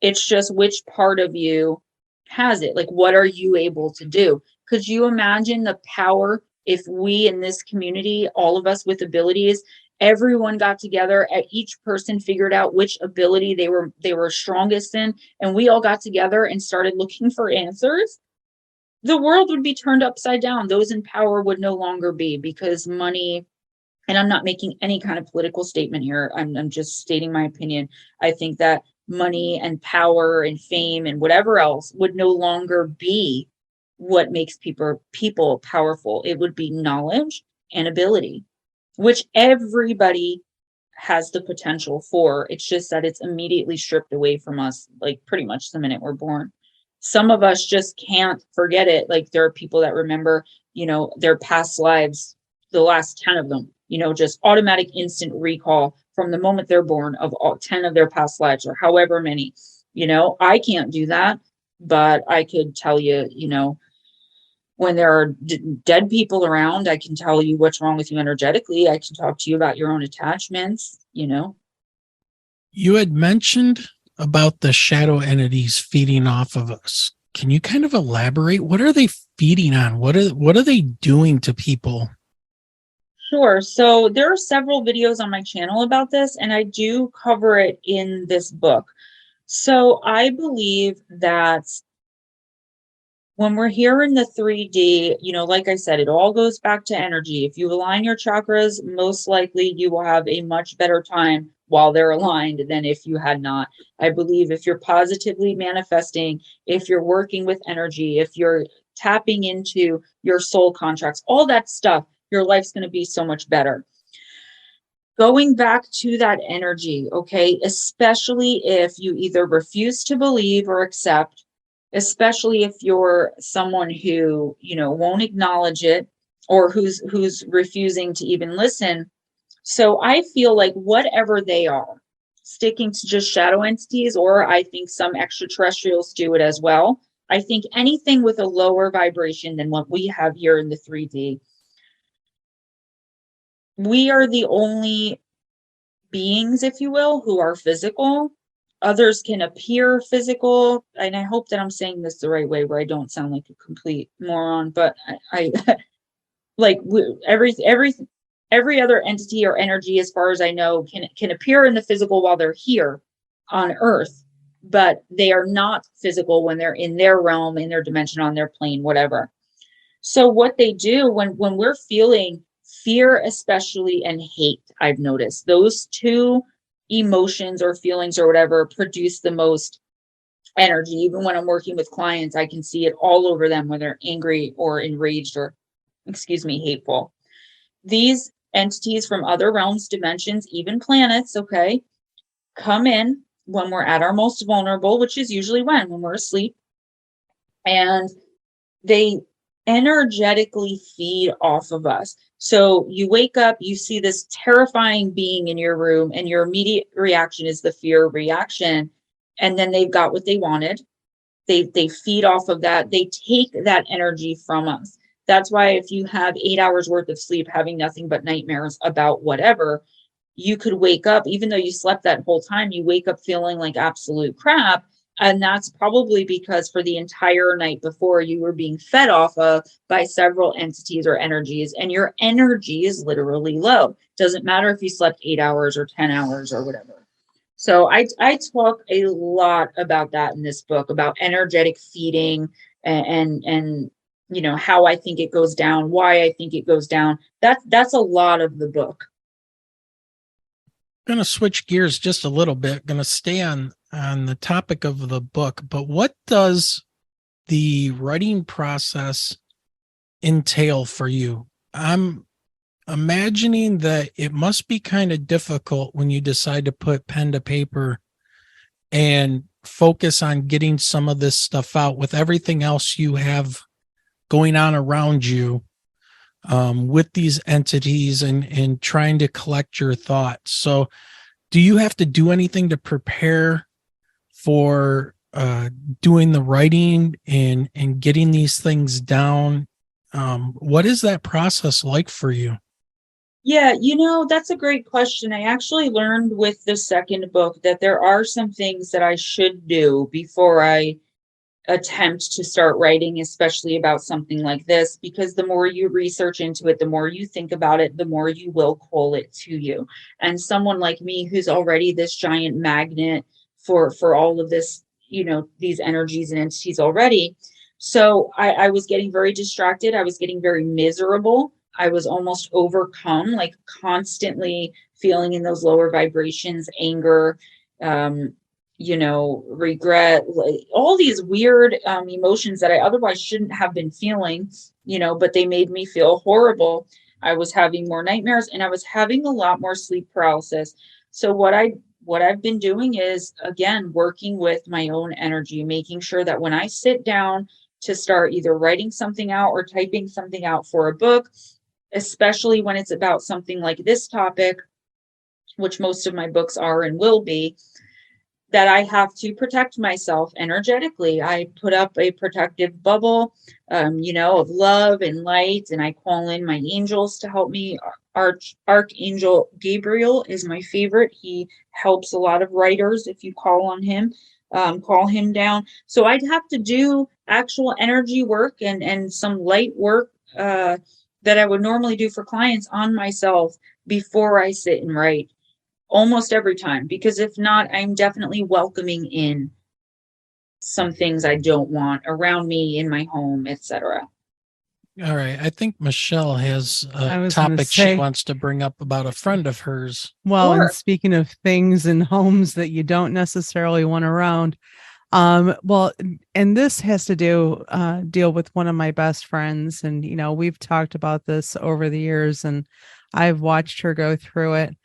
It's just which part of you has it. Like, what are you able to do? Could you imagine the power if we in this community, all of us with abilities, everyone got together, each person figured out which ability they were strongest in, and we all got together and started looking for answers? The world would be turned upside down. Those in power would no longer be, because money, and I'm not making any kind of political statement here, I'm just stating my opinion. I think that money and power and fame and whatever else would no longer be what makes people powerful. It would be knowledge and ability, which everybody has the potential for. It's just that it's immediately stripped away from us, like pretty much the minute we're born. Some of us just can't forget it. Like, there are people that remember, their past lives, the last 10 of them, just automatic instant recall from the moment they're born of all 10 of their past lives, or however many. I can't do that, but I could tell you, when there are dead people around, I can tell you what's wrong with you energetically. I can talk to you about your own attachments. You had mentioned about the shadow entities feeding off of us. Can you kind of elaborate? What are they feeding on? What are they doing to people? Sure. So there are several videos on my channel about this, and I do cover it in this book. So I believe that when we're here in the 3D, like I said, it all goes back to energy. If you align your chakras, most likely you will have a much better time while they're aligned than if you had not. I believe if you're positively manifesting, if you're working with energy, if you're tapping into your soul contracts, all that stuff, your life's going to be so much better. Going back to that energy, okay, especially if you either refuse to believe or accept, especially if you're someone who, won't acknowledge it, or who's refusing to even listen. So I feel like whatever they are, sticking to just shadow entities, or I think some extraterrestrials do it as well. I think anything with a lower vibration than what we have here in the 3D, we are the only beings, if you will, who are physical. Others can appear physical, and I hope that I'm saying this the right way, where I don't sound like a complete moron. But I like every other entity or energy, as far as I know, can appear in the physical while they're here on Earth, but they are not physical when they're in their realm, in their dimension, on their plane, whatever. So what they do when we're feeling fear, especially, and hate, I've noticed those two emotions or feelings or whatever produce the most energy. Even when I'm working with clients, I can see it all over them when they're angry or enraged or, hateful. These entities from other realms, dimensions, even planets, okay, come in when we're at our most vulnerable, which is usually when we're asleep, and they energetically feed off of us. So you wake up, you see this terrifying being in your room, and your immediate reaction is the fear reaction. And then they've got what they wanted. They feed off of that. They take that energy from us. That's why if you have 8 hours worth of sleep, having nothing but nightmares about whatever, you could wake up, even though you slept that whole time, you wake up feeling like absolute crap. And that's probably because for the entire night before, you were being fed off of by several entities or energies, and your energy is literally low. Doesn't matter if you slept 8 hours or 10 hours or whatever. So I talk a lot about that in this book, about energetic feeding and how I think it goes down, why I think it goes down. That's a lot of the book. I'm going to switch gears just a little bit. Going to stay on the topic of the book, but what does the writing process entail for you? I'm imagining that it must be kind of difficult when you decide to put pen to paper and focus on getting some of this stuff out with everything else you have going on around you, with these entities and trying to collect your thoughts. So do you have to do anything to prepare for doing the writing and getting these things down? What is that process like for you? Yeah, that's a great question. I actually learned with the second book that there are some things that I should do before I attempt to start writing, especially about something like this, because the more you research into it, the more you think about it, the more you will call it to you. And someone like me, who's already this giant magnet for all of this, these energies and entities already. So I was getting very distracted. I was getting very miserable. I was almost overcome, like constantly feeling in those lower vibrations, anger, regret, like, all these weird emotions that I otherwise shouldn't have been feeling, but they made me feel horrible. I was having more nightmares, and I was having a lot more sleep paralysis. So what I've been doing is, again, working with my own energy, making sure that when I sit down to start either writing something out or typing something out for a book, especially when it's about something like this topic, which most of my books are and will be, that I have to protect myself energetically. I put up a protective bubble, of love and light, and I call in my angels to help me. Archangel Gabriel is my favorite. He helps a lot of writers. If you call on him, call him down. So I'd have to do actual energy work and some light work that I would normally do for clients on myself before I sit and write. Almost every time, because if not, I'm definitely welcoming in some things I don't want around me, in my home, etc. All right. I think Michelle has I a was gonna topic say- she wants to bring up about a friend of hers. Well, Sure. and speaking of things and homes that you don't necessarily want around, Well, and this has to deal with one of my best friends, and we've talked about this over the years, and I've watched her go through it.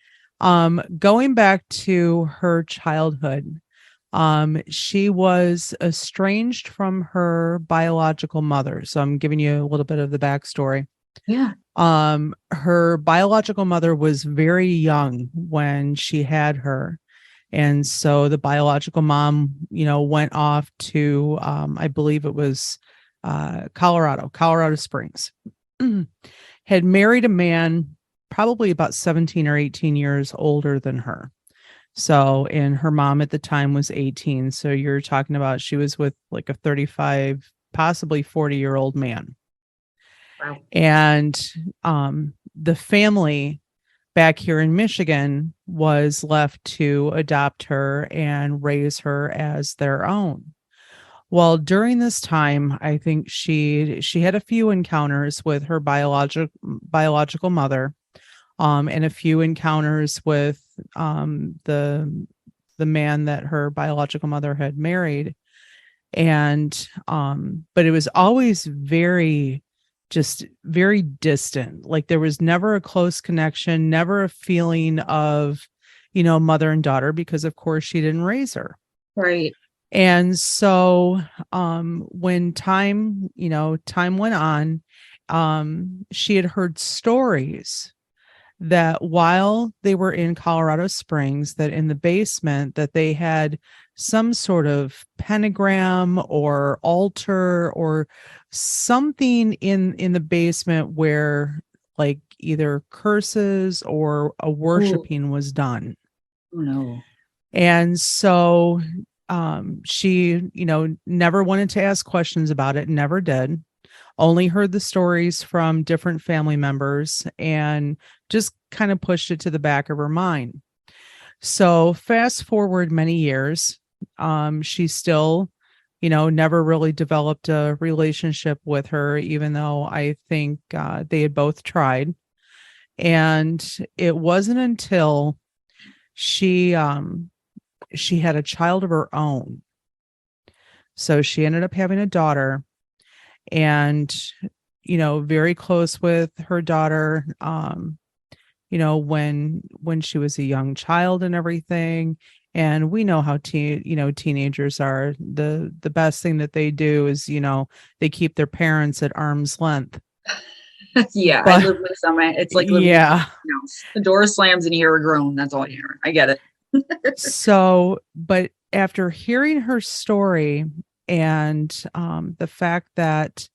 Going back to her childhood, she was estranged from her biological mother. So I'm giving you a little bit of the backstory. Yeah. Her biological mother was very young when she had her. And so the biological mom, went off to, I believe it was Colorado Springs, had married a man probably about 17 or 18 years older than her. So, and her mom at the time was 18. So you're talking about she was with like a 35, possibly 40-year-old man. Wow. And the family back here in Michigan was left to adopt her and raise her as their own. Well, during this time, I think she had a few encounters with her biological mother, and a few encounters with the man that her biological mother had married. And but it was always just very distant. Like there was never a close connection, never a feeling of, mother and daughter, because of course she didn't raise her. Right. And so when time went on, she had heard stories that while they were in Colorado Springs, that in the basement that they had some sort of pentagram or altar or something in the basement where like either curses or a worshiping was done. Oh no. And so she, never wanted to ask questions about it, never did. Only heard the stories from different family members and just kind of pushed it to the back of her mind. So fast forward many years, she still, never really developed a relationship with her, even though I think they had both tried. And it wasn't until she had a child of her own. So she ended up having a daughter, and very close with her daughter, when she was a young child and everything. And we know how teenagers are. The best thing that they do is they keep their parents at arm's length. Yeah, But, I live with some. It's like living in a house. The door slams and you hear a groan. That's all you hear. I get it. So, but after hearing her story and the fact that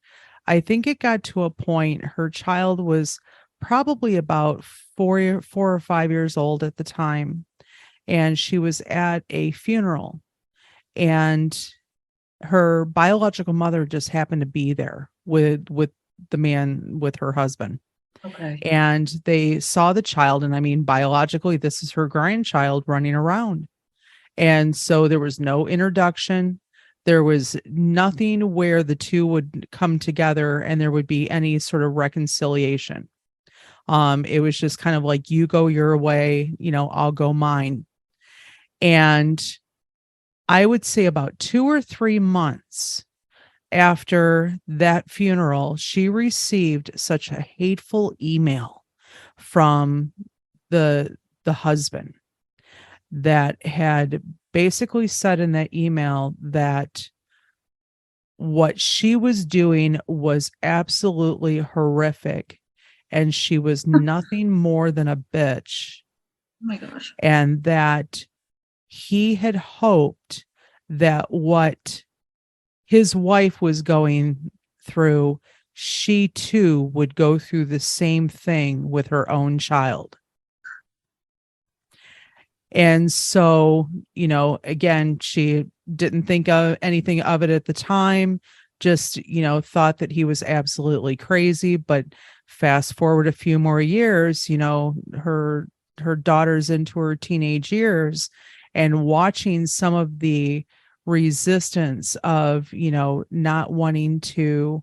I think it got to a point, her child was probably about 4 or 5 years old at the time, and she was at a funeral, and her biological mother just happened to be there with the man, with her husband. Okay. And they saw the child, and I mean, biologically, this is her grandchild running around. And so there was no introduction. There was nothing where the two would come together and there would be any sort of reconciliation. It was just kind of like, you go your way, I'll go mine. And I would say about 2 or 3 months after that funeral, she received such a hateful email from the husband that had basically said in that email that what she was doing was absolutely horrific, and she was nothing more than a bitch. Oh my gosh. And that he had hoped that what his wife was going through, she too would go through the same thing with her own child. And so, again, she didn't think of anything of it at the time, just, thought that he was absolutely crazy. But fast forward a few more years, her daughter's into her teenage years, and watching some of the resistance of, not wanting to,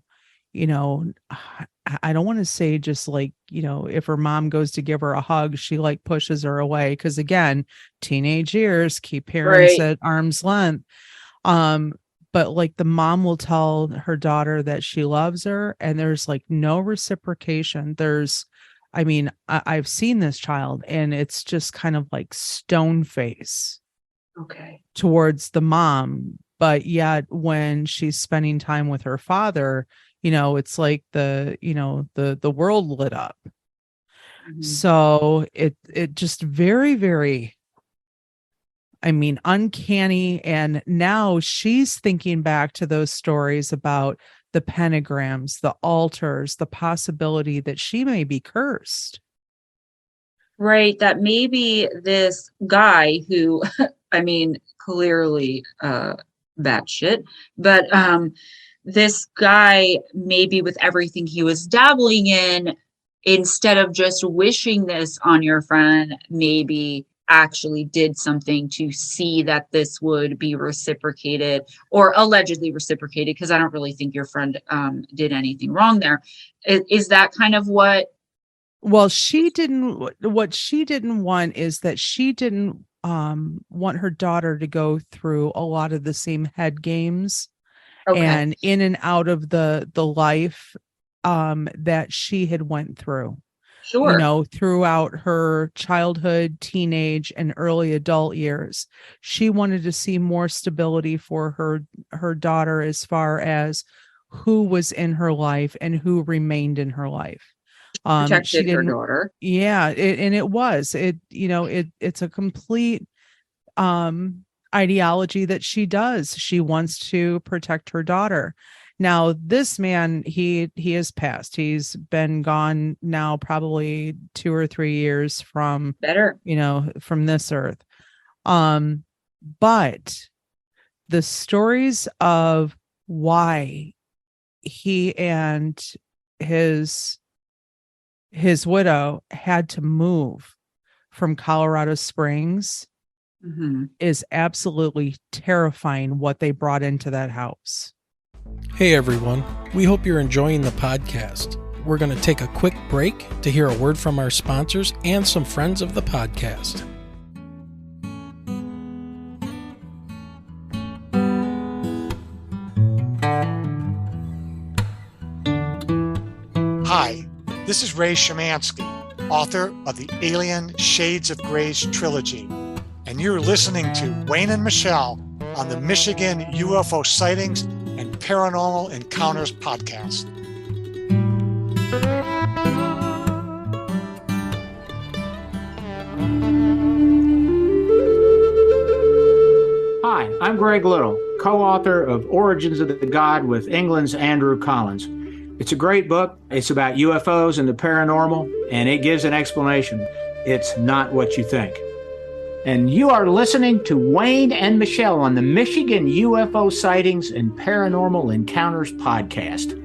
I don't want to say just like, if her mom goes to give her a hug, she like pushes her away. Cause again, teenage years, keep parents Right. at arm's length. But like the mom will tell her daughter that she loves her, and there's like no reciprocation. I've seen this child, and it's just kind of like stone face Okay. towards the mom. But yet when she's spending time with her father, it's like the world lit up. Mhm. So it just very, very, uncanny. And now she's thinking back to those stories about the pentagrams, the altars, the possibility that she may be cursed. Right. That maybe this guy who, I mean, clearly batshit, but this guy, maybe with everything he was dabbling in, instead of just wishing this on your friend, maybe actually did something to see that this would be reciprocated or allegedly reciprocated, because I don't really think your friend did anything wrong there. Is that kind of what? Well, what she didn't want is that she didn't want her daughter to go through a lot of the same head games Okay, and in and out of the life that she had went through, sure. throughout her childhood, teenage, and early adult years. She wanted to see more stability for her daughter as far as who was in her life and who remained in her life. She Protected her didn't. daughter. Yeah, it's a complete ideology that she does. She wants to protect her daughter. Now, this man, he has passed. He's been gone now probably 2 or 3 years from, Better. from this earth. But the stories of why he and his widow had to move from Colorado Springs Hmm. is absolutely terrifying, what they brought into that house. Hey everyone, we hope you're enjoying the podcast. We're going to take a quick break to hear a word from our sponsors and some friends of the podcast. Hi, this is Ray Shemansky, author of the Alien Shades of Grays trilogy, and you're listening to Wayne and Michelle on the Michigan UFO Sightings and Paranormal Encounters podcast. Hi, I'm Greg Little, co-author of Origins of the God with England's Andrew Collins. It's a great book. It's about UFOs and the paranormal, and it gives an explanation. It's not what you think. And you are listening to Wayne and Michelle on the Michigan UFO Sightings and Paranormal Encounters podcast.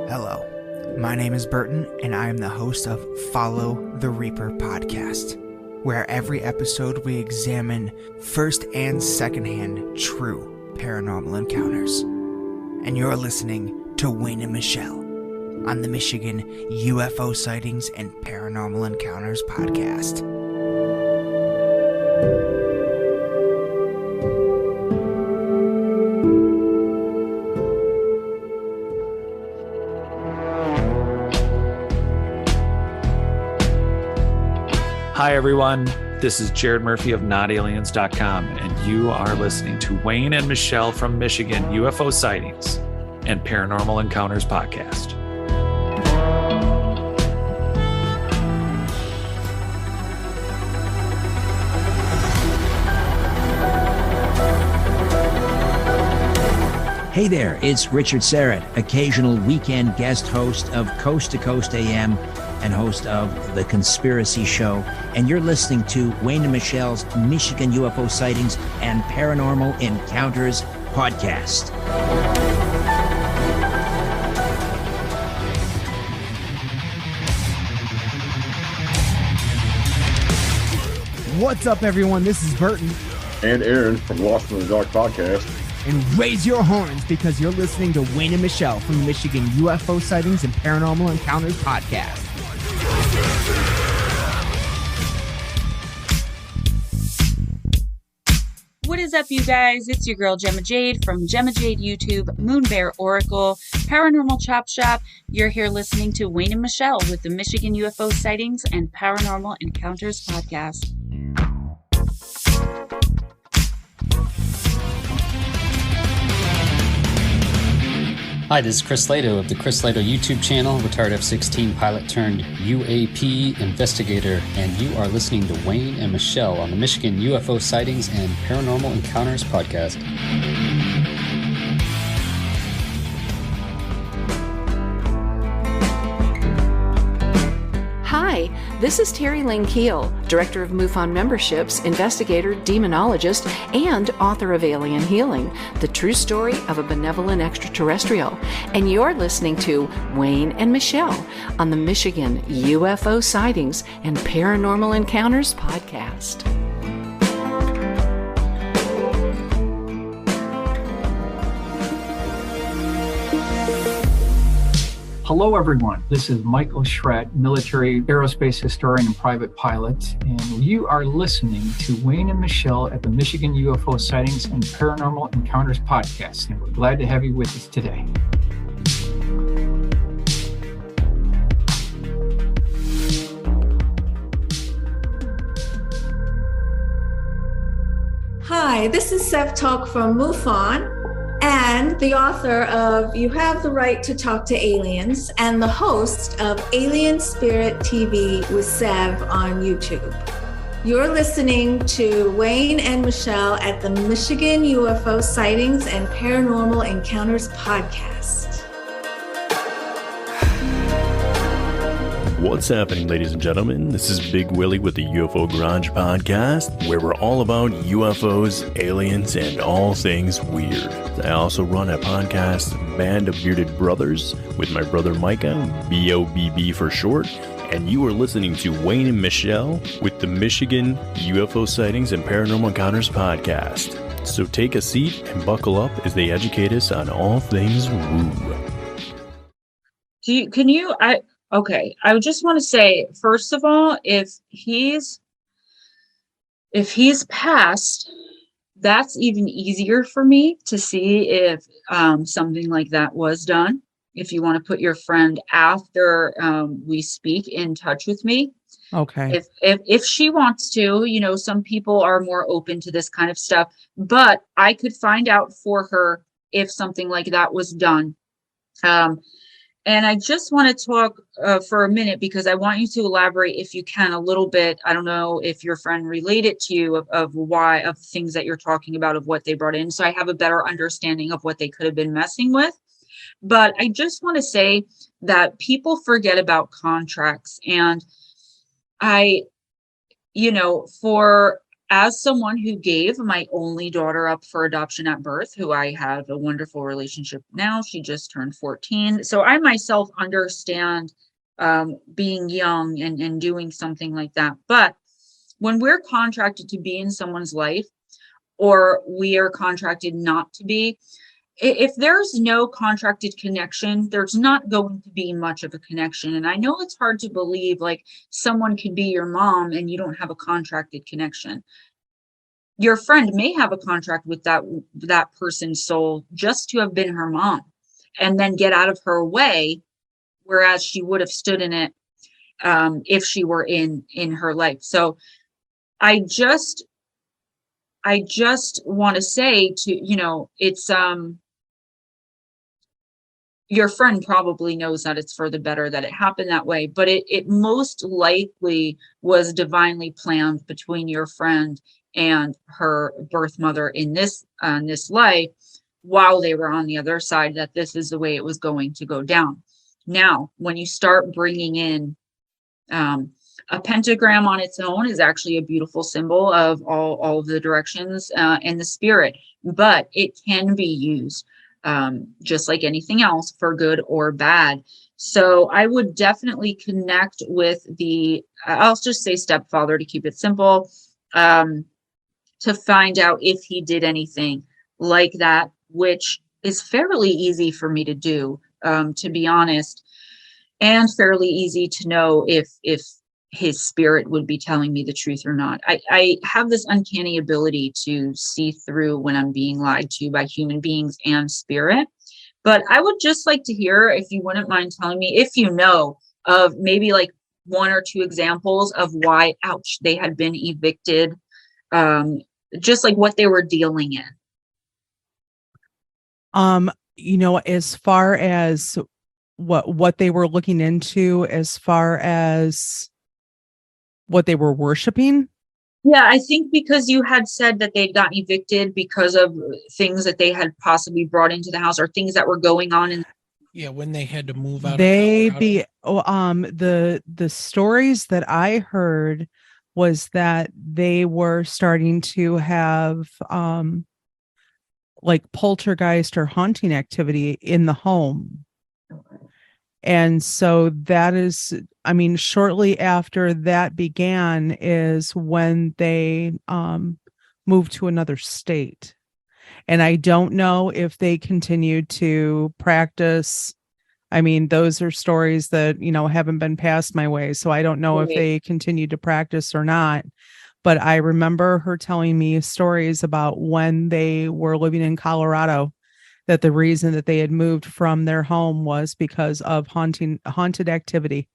Hello, my name is Burton, and I am the host of Follow the Reaper podcast, where every episode we examine first and secondhand true paranormal encounters. And you're listening to Wayne and Michelle on the Michigan UFO Sightings and Paranormal Encounters podcast. Hi, everyone. This is Jared Murphy of NotAliens.com, and you are listening to Wayne and Michelle from Michigan UFO Sightings and Paranormal Encounters podcast. Hey there, it's Richard Serrett, occasional weekend guest host of Coast to Coast AM and host of The Conspiracy Show. And you're listening to Wayne and Michelle's Michigan UFO Sightings and Paranormal Encounters podcast. What's up, everyone? This is Burton. And Aaron from Lost in the Dark podcast. and raise your horns because you're listening to Wayne and Michelle from the Michigan UFO Sightings and Paranormal Encounters podcast. What is up, you guys? It's your girl Gemma Jade from Gemma Jade YouTube, Moon Bear Oracle, Paranormal Chop Shop. You're here listening to Wayne and Michelle with the Michigan UFO Sightings and Paranormal Encounters podcast. Hi, this is Chris Lato of the Chris Lato YouTube channel, retired F-16 pilot turned UAP investigator, and you are listening to Wayne and Michelle on the Michigan UFO Sightings and Paranormal Encounters podcast. Hi, this is Terry Lynn Keel, Director of MUFON Memberships, investigator, demonologist, and author of Alien Healing, the true story of a benevolent extraterrestrial. And you're listening to Wayne and Michelle on the Michigan UFO Sightings and Paranormal Encounters podcast. Hello, everyone. This is Michael Schrett, military aerospace historian and private pilot, and you are listening to Wayne and Michelle at the Michigan UFO Sightings and Paranormal Encounters podcast, and we're glad to have you with us today. Hi, this is Sev Talk from MUFON, and the author of You Have the Right to Talk to Aliens, and the host of Alien Spirit TV with Sev on YouTube. You're listening to Wayne and Michelle at the Michigan UFO Sightings and Paranormal Encounters podcast. What's happening, ladies and gentlemen? This is Big Willie with the UFO Garage podcast, where we're all about UFOs, aliens, and all things weird. I also run a podcast, Band of Bearded Brothers, with my brother Micah, B-O-B-B for short, and you are listening to Wayne and Michelle with the Michigan UFO Sightings and Paranormal Encounters podcast. So take a seat and buckle up as they educate us on all things woo. Okay, I would just want to say, first of all, if he's passed, that's even easier for me to see if something like that was done. If you want to put your friend after we speak in touch with me. Okay. If she wants to, some people are more open to this kind of stuff, but I could find out for her if something like that was done. And I just want to talk for a minute, because I want you to elaborate, if you can, a little bit. I don't know if your friend related to you of things that you're talking about, of what they brought in. So I have a better understanding of what they could have been messing with. But I just want to say that people forget about contracts. And as someone who gave my only daughter up for adoption at birth, who I have a wonderful relationship now, she just turned 14. So I myself understand being young and doing something like that. But when we're contracted to be in someone's life, or we are contracted not to be, if there's no contracted connection, there's not going to be much of a connection. And I know it's hard to believe, like, someone could be your mom and you don't have a contracted connection. Your friend may have a contract with that person's soul just to have been her mom, and then get out of her way, whereas she would have stood in it if she were in her life. So I just want to say it's your friend probably knows that it's for the better that it happened that way, but it most likely was divinely planned between your friend and her birth mother in this life, while they were on the other side, that this is the way it was going to go down. Now, when you start bringing in a pentagram on its own is actually a beautiful symbol of all of the directions and the spirit, but it can be used just like anything else, for good or bad. So I would definitely connect with I'll just say stepfather to keep it simple, to find out if he did anything like that which is fairly easy for me to do, to be honest, and fairly easy to know if his spirit would be telling me the truth or not. I have this uncanny ability to see through when I'm being lied to by human beings and spirit. But I would just like to hear, if you wouldn't mind telling me, if you know of maybe like one or two examples of why, ouch, they had been evicted, just like what they were dealing in. As far as what they were looking into, as far as what they were worshiping. Yeah, I think because you had said that they'd gotten evicted because of things that they had possibly brought into the house or things that were going on in. Yeah, when they had to move out. The stories that I heard was that they were starting to have like poltergeist or haunting activity in the home. And so that is, shortly after that began is when they moved to another state. And I don't know if they continued to practice. Those are stories that, haven't been passed my way. So I don't know if they continued to practice or not. But I remember her telling me stories about when they were living in Colorado, that the reason that they had moved from their home was because of haunted activity.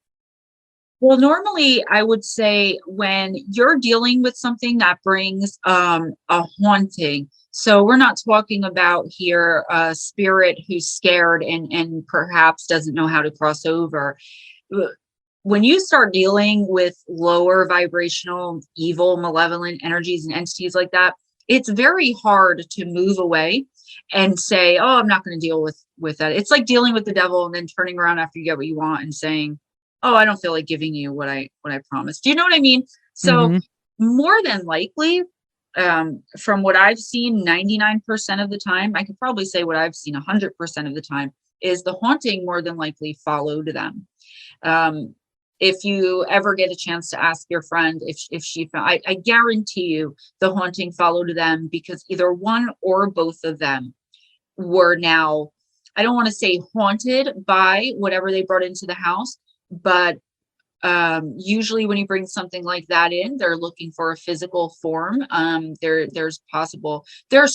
Well, normally I would say when you're dealing with something that brings a haunting, so we're not talking about here a spirit who's scared and perhaps doesn't know how to cross over. When you start dealing with lower vibrational, evil, malevolent energies and entities like that, it's very hard to move away and say, oh, I'm not going to deal with that. It's like dealing with the devil and then turning around after you get what you want and saying, oh, I don't feel like giving you what I promised. Do you know what I mean? So more than likely, from what I've seen, 99% of the time, I could probably say what I've seen 100% of the time, is the haunting more than likely followed them. If you ever get a chance to ask your friend if she found, I guarantee you the haunting followed them, because either one or both of them were now, I don't want to say haunted by whatever they brought into the house, but usually when you bring something like that in, they're looking for a physical form. There's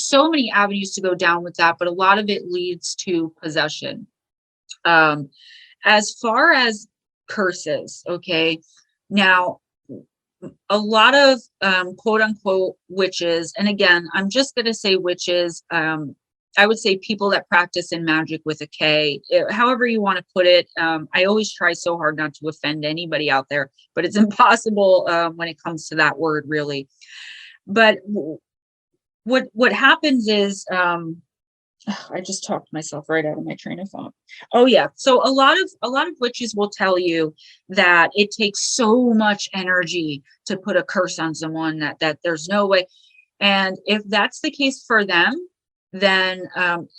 so many avenues to go down with that, but a lot of it leads to possession. As far as curses, okay, now a lot of quote unquote witches, and again, I'm just going to say witches, I would say people that practice in magic with a K, however you want to put it. I always try so hard not to offend anybody out there, but it's impossible when it comes to that word, really. But what happens is, I just talked myself right out of my train of thought. Oh yeah. So a lot of witches will tell you that it takes so much energy to put a curse on someone that there's no way. And if that's the case for them, then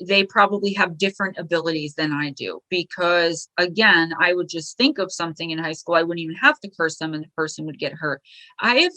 they probably have different abilities than I do, because again, I would just think of something in high school. I wouldn't even have to curse them and the person would get hurt. I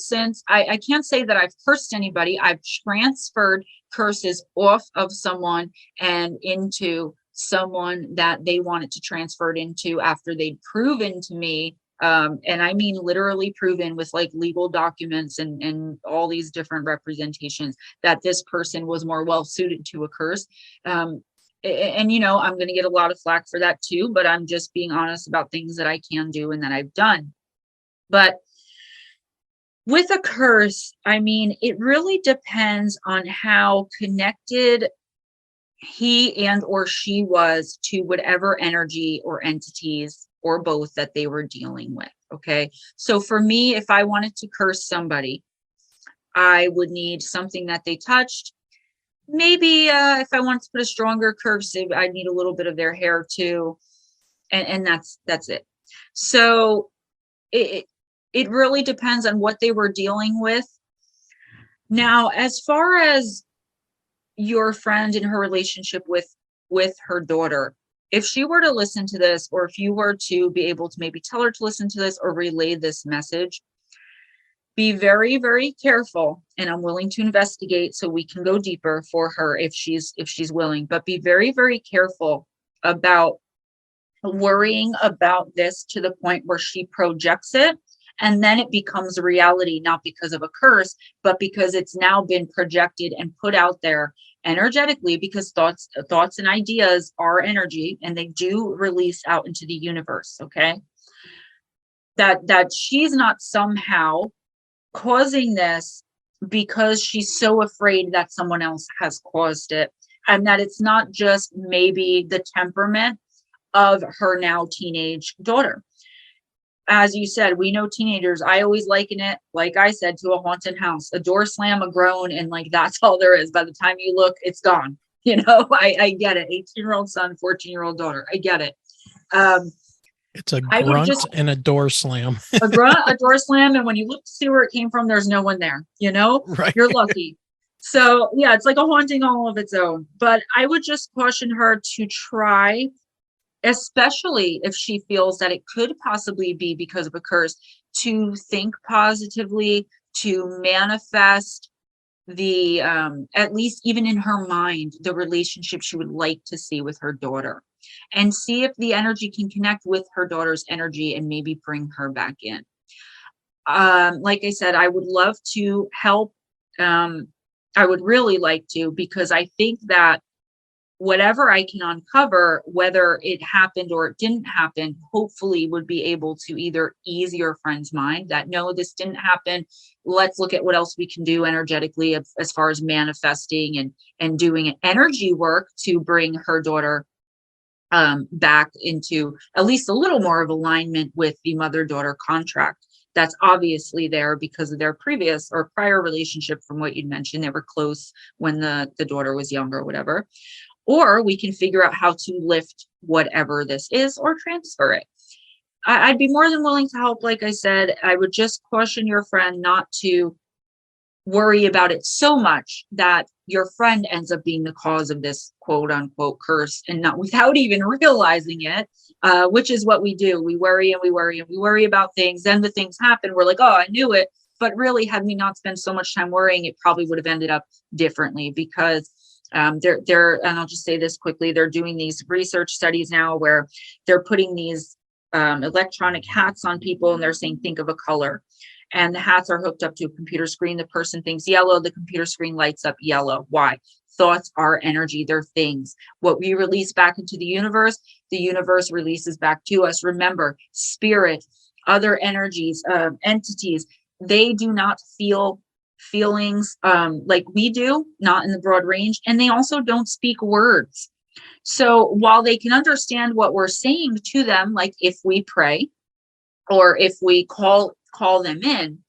can't say that I've cursed anybody. I've transferred curses off of someone and into someone that they wanted to transfer it into after they'd proven to me, and I mean literally proven with like legal documents and all these different representations, that this person was more well suited to a curse. And I'm going to get a lot of flack for that too, but I'm just being honest about things that I can do and that I've done. But with a curse, it really depends on how connected he and or she was to whatever energy or entities or both that they were dealing with. Okay. So for me, if I wanted to curse somebody, I would need something that they touched. Maybe if I wanted to put a stronger curse, I'd need a little bit of their hair too. And that's it. So it really depends on what they were dealing with. Now, as far as your friend and her relationship with her daughter, if she were to listen to this, or if you were to be able to maybe tell her to listen to this or relay this message, Be very, very careful, and I'm willing to investigate so we can go deeper for her if she's willing, but be very, very careful about worrying about this to the point where she projects it and then it becomes a reality, not because of a curse, but because it's now been projected and put out there energetically, because thoughts and ideas are energy and they do release out into the universe. Okay, that she's not somehow causing this because she's so afraid that someone else has caused it, and that it's not just maybe the temperament of her now teenage daughter. As you said, we know teenagers, I always liken it, like I said, to a haunted house, a door slam, a groan, and like that's all there is. By the time you look, it's gone. I get it. 18-year-old son, 14-year-old daughter, I get it. It's a grunt and a door slam. A grunt, a door slam, and when you look to see where it came from, there's no one there. Right. You're lucky. So yeah, it's like a haunting all of its own. But I would just caution her to try, especially if she feels that it could possibly be because of a curse, to think positively, to manifest the at least even in her mind, the relationship she would like to see with her daughter, and see if the energy can connect with her daughter's energy and maybe bring her back in. Like I said, I would love to help. I would really like to, because I think that whatever I can uncover, whether it happened or it didn't happen, hopefully would be able to either ease your friend's mind that, no, this didn't happen. Let's look at what else we can do energetically as far as manifesting and doing energy work to bring her daughter back into at least a little more of alignment with the mother-daughter contract that's obviously there because of their previous or prior relationship. From what you mentioned, they were close when the daughter was younger or whatever. Or we can figure out how to lift whatever this is or transfer it. I'd be more than willing to help. Like I said, I would just caution your friend not to worry about it so much that your friend ends up being the cause of this quote unquote curse, and not without even realizing it, which is what we do. We worry and we worry and we worry about things. Then the things happen. We're like, oh, I knew it. But really, had we not spent so much time worrying, it probably would have ended up differently, because they're, and I'll just say this quickly, they're doing these research studies now where they're putting these electronic hats on people, and they're saying, think of a color. And the hats are hooked up to a computer screen. The person thinks yellow, the computer screen lights up yellow. Why? Thoughts are energy, they're things. What we release back into the universe releases back to us. Remember, spirit, other energies, entities, they do not feel feelings like we do, not in the broad range, and they also don't speak words. So while they can understand what we're saying to them, like if we pray or if we call them in,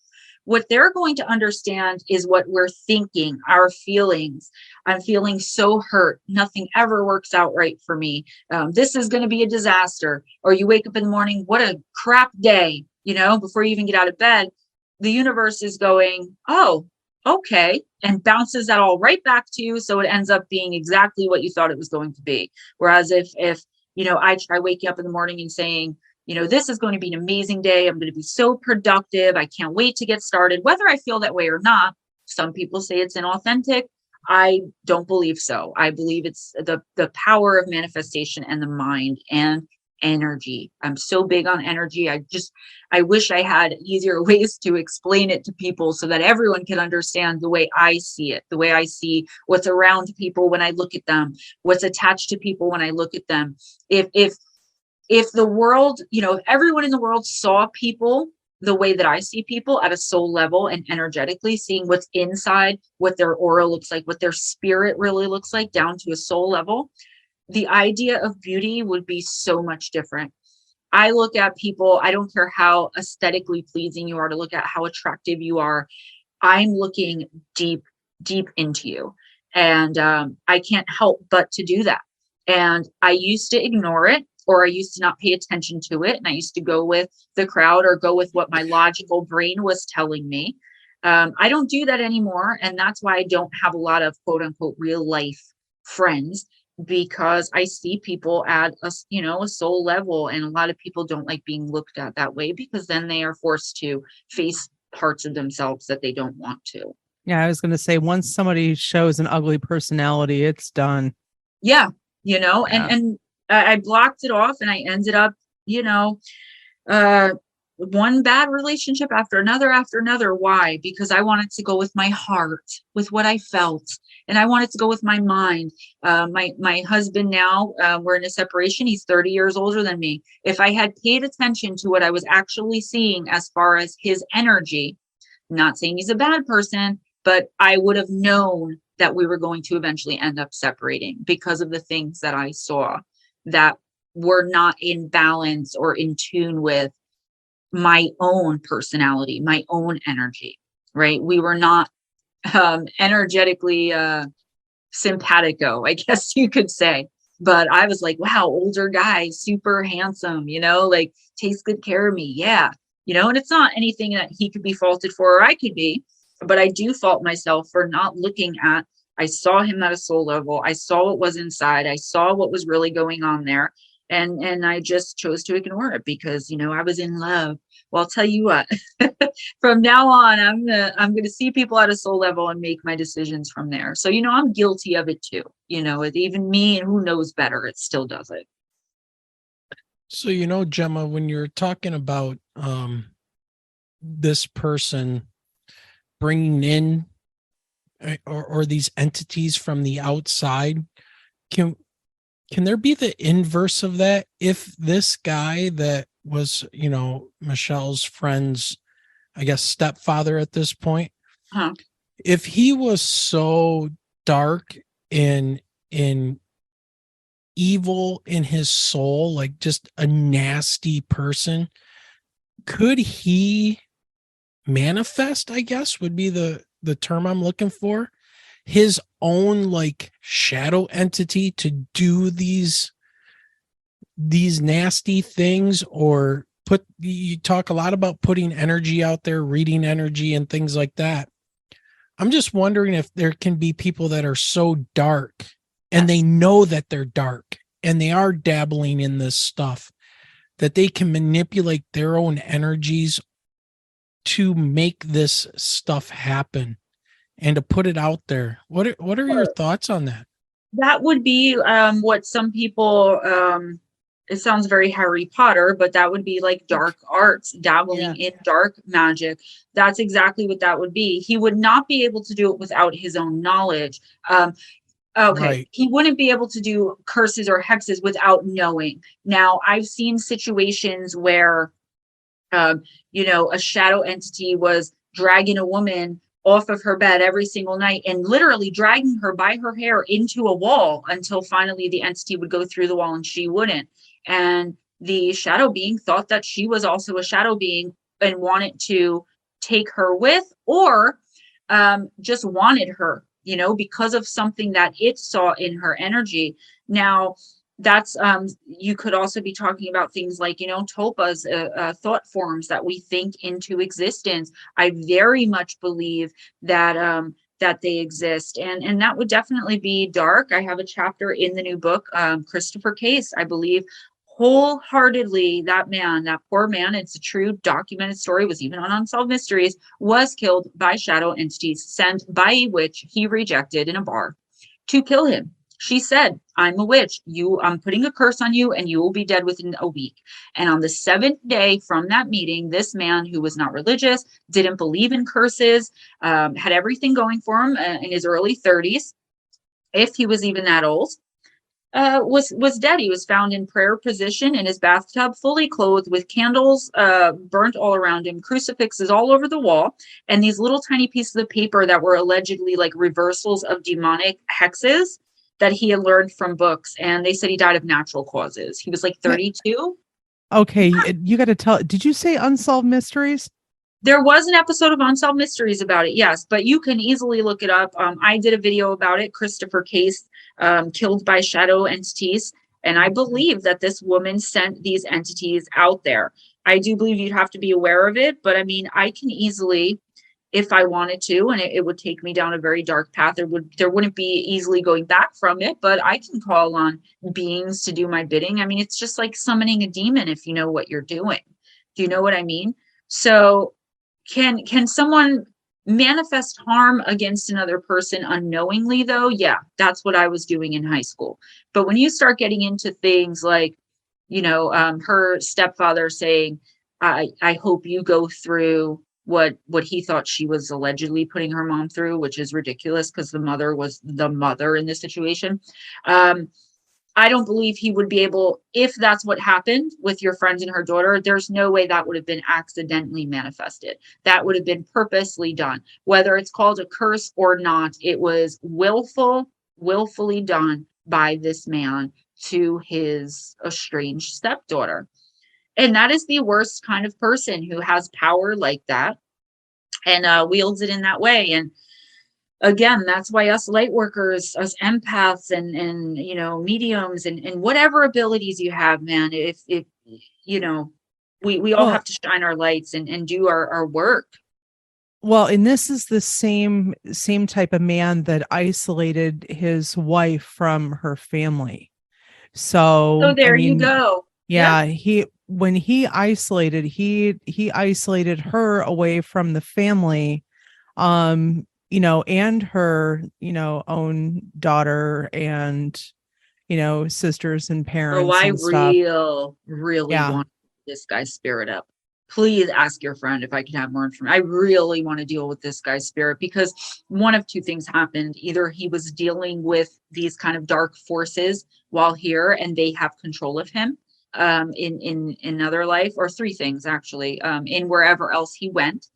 what they're going to understand is what we're thinking, our feelings. I'm feeling so hurt. Nothing ever works out right for me. This is going to be a disaster. Or you wake up in the morning, what a crap day, before you even get out of bed. The universe is going, oh, okay, and bounces that all right back to you. So it ends up being exactly what you thought it was going to be. Whereas if I try waking up in the morning and saying, this is going to be an amazing day, I'm going to be so productive, I can't wait to get started, whether I feel that way or not. Some people say it's inauthentic. I don't believe so. I believe it's the power of manifestation and the mind and energy. I'm so big on energy. I wish I had easier ways to explain it to people so that everyone can understand the way I see it, the way I see what's around people when I look at them, what's attached to people when I look at them. If the world, if everyone in the world saw people the way that I see people at a soul level and energetically, seeing what's inside, what their aura looks like, what their spirit really looks like down to a soul level, the idea of beauty would be so much different. I look at people, I don't care how aesthetically pleasing you are, to look at how attractive you are. I'm looking deep, deep into you. And I can't help but to do that. And I used to ignore it, or I used to not pay attention to it. And I used to go with the crowd or go with what my logical brain was telling me. I don't do that anymore. And that's why I don't have a lot of quote unquote real life friends, because I see people at a soul level, and a lot of people don't like being looked at that way, because then they are forced to face parts of themselves that they don't want to. Yeah, I was going to say, once somebody shows an ugly personality, it's done. Yeah, you know, Yeah. and I blocked it off, and I ended up, you know, one bad relationship after another. Why? Because I wanted to go with my heart, with what I felt, and I wanted to go with my mind. My husband now, we're in a separation. He's 30 years older than me. If I had paid attention to what I was actually seeing as far as his energy, not saying he's a bad person, but I would have known that we were going to eventually end up separating because of the things that I saw that were not in balance or in tune with my own personality, my own energy, right? We were not energetically simpatico, I guess you could say. But I was like, wow, older guy, super handsome, you know, like takes good care of me. Yeah. You know, and it's not anything that he could be faulted for or I could be, but I do fault myself for not looking at, I saw him at a soul level. I saw what was inside. I saw what was really going on there. And I just chose to ignore it because, you know, I was in love. Well, I'll tell you what, from now on, I'm gonna see people at a soul level and make my decisions from there. So, you know, I'm guilty of it too. You know, it, even me, and who knows better, it still does it. So, you know, Gemma, when you're talking about this person bringing in or these entities from the outside, can there be the inverse of that? If this guy that was, you know, Michelle's friend's, I guess, stepfather at this point, if he was so dark in evil in his soul, like just a nasty person, could he manifest, I guess would be the term I'm looking for, his own like shadow entity to do these nasty things? Or you talk a lot about putting energy out there, reading energy and things like that. I'm just wondering if there can be people that are so dark and they know that they're dark and they are dabbling in this stuff, that they can manipulate their own energies to make this stuff happen and to put it out there. What are your thoughts on that? That would be what some people, it sounds very Harry Potter, but that would be like dark arts, dabbling in dark magic. That's exactly what that would be. He would not be able to do it without his own knowledge. Right. He wouldn't be able to do curses or hexes without knowing. Now, I've seen situations where, you know, a shadow entity was dragging a woman off of her bed every single night and literally dragging her by her hair into a wall until finally the entity would go through the wall and she wouldn't. And the shadow being thought that she was also a shadow being and wanted to take her with, or just wanted her, you know, because of something that it saw in her energy. Now, that's you could also be talking about things like, you know, tulpas, thought forms that we think into existence. I very much believe that that they exist, and that would definitely be dark. I have a chapter in the new book, Christopher Case. I believe wholeheartedly that man, that poor man, it's a true documented story, was even on Unsolved Mysteries, was killed by shadow entities sent by a witch he rejected in a bar to kill him. She said, I'm a witch. I'm putting a curse on you and you will be dead within a week. And on the 7th day from that meeting, this man, who was not religious, didn't believe in curses, had everything going for him, in his early 30s, if he was even that old, was dead. He was found in prayer position in his bathtub, fully clothed, with candles burnt all around him, crucifixes all over the wall, and these little tiny pieces of paper that were allegedly like reversals of demonic hexes that he had learned from books. And they said he died of natural causes. He was like 32. Okay, you got to tell. Did you say Unsolved Mysteries? There was an episode of Unsolved Mysteries about it, yes, but you can easily look it up. I did a video about it, Christopher Case, killed by shadow entities. And I believe that this woman sent these entities out there. I do believe you'd have to be aware of it, but I mean, I can easily, if I wanted to, and it would take me down a very dark path. There wouldn't be easily going back from it, but I can call on beings to do my bidding. I mean, it's just like summoning a demon if you know what you're doing. Do you know what I mean? So Can someone manifest harm against another person unknowingly though? Yeah, that's what I was doing in high school. But when you start getting into things like, her stepfather saying, I hope you go through what he thought she was allegedly putting her mom through, which is ridiculous because the mother was the mother in this situation. I don't believe he would be able, if that's what happened with your friend and her daughter, there's no way that would have been accidentally manifested. That would have been purposely done. Whether it's called a curse or not, it was willfully done by this man to his estranged stepdaughter. And that is the worst kind of person who has power like that and wields it in that way. And again, that's why us light workers, us empaths and mediums and whatever abilities you have, man, if we all have to shine our lights and do our work. Well, and this is the same type of man that isolated his wife from her family. So there you go. Yeah, when he isolated, he isolated her away from the family, and her, own daughter and, sisters and parents I and stuff. really want this guy's spirit up. Please ask your friend if I can have more information. I really want to deal with this guy's spirit because one of two things happened. Either he was dealing with these kind of dark forces while here and they have control of him in another life, or three things actually, in wherever else he went.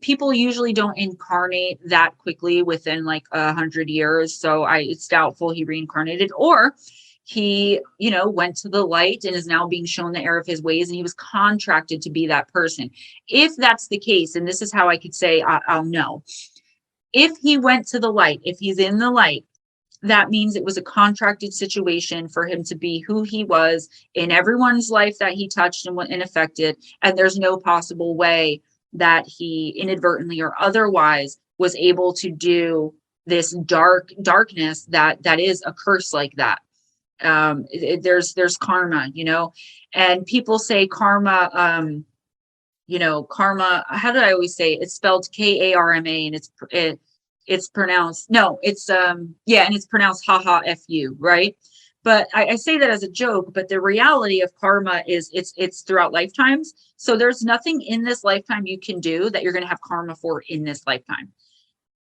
People usually don't incarnate that quickly within like 100 years. So it's doubtful he reincarnated, or he, went to the light and is now being shown the error of his ways. And he was contracted to be that person. If that's the case, and this is how I could say, I'll know. If he went to the light, if he's in the light, that means it was a contracted situation for him to be who he was in everyone's life that he touched and affected. And there's no possible way that he inadvertently or otherwise was able to do this darkness that is a curse like that. There's karma, and people say karma, karma, how did I always say it? It's spelled Karma, and it's pronounced, no, it's, and it's pronounced fu, right? But I say that as a joke, but the reality of karma is it's throughout lifetimes. So there's nothing in this lifetime you can do that you're going to have karma for in this lifetime.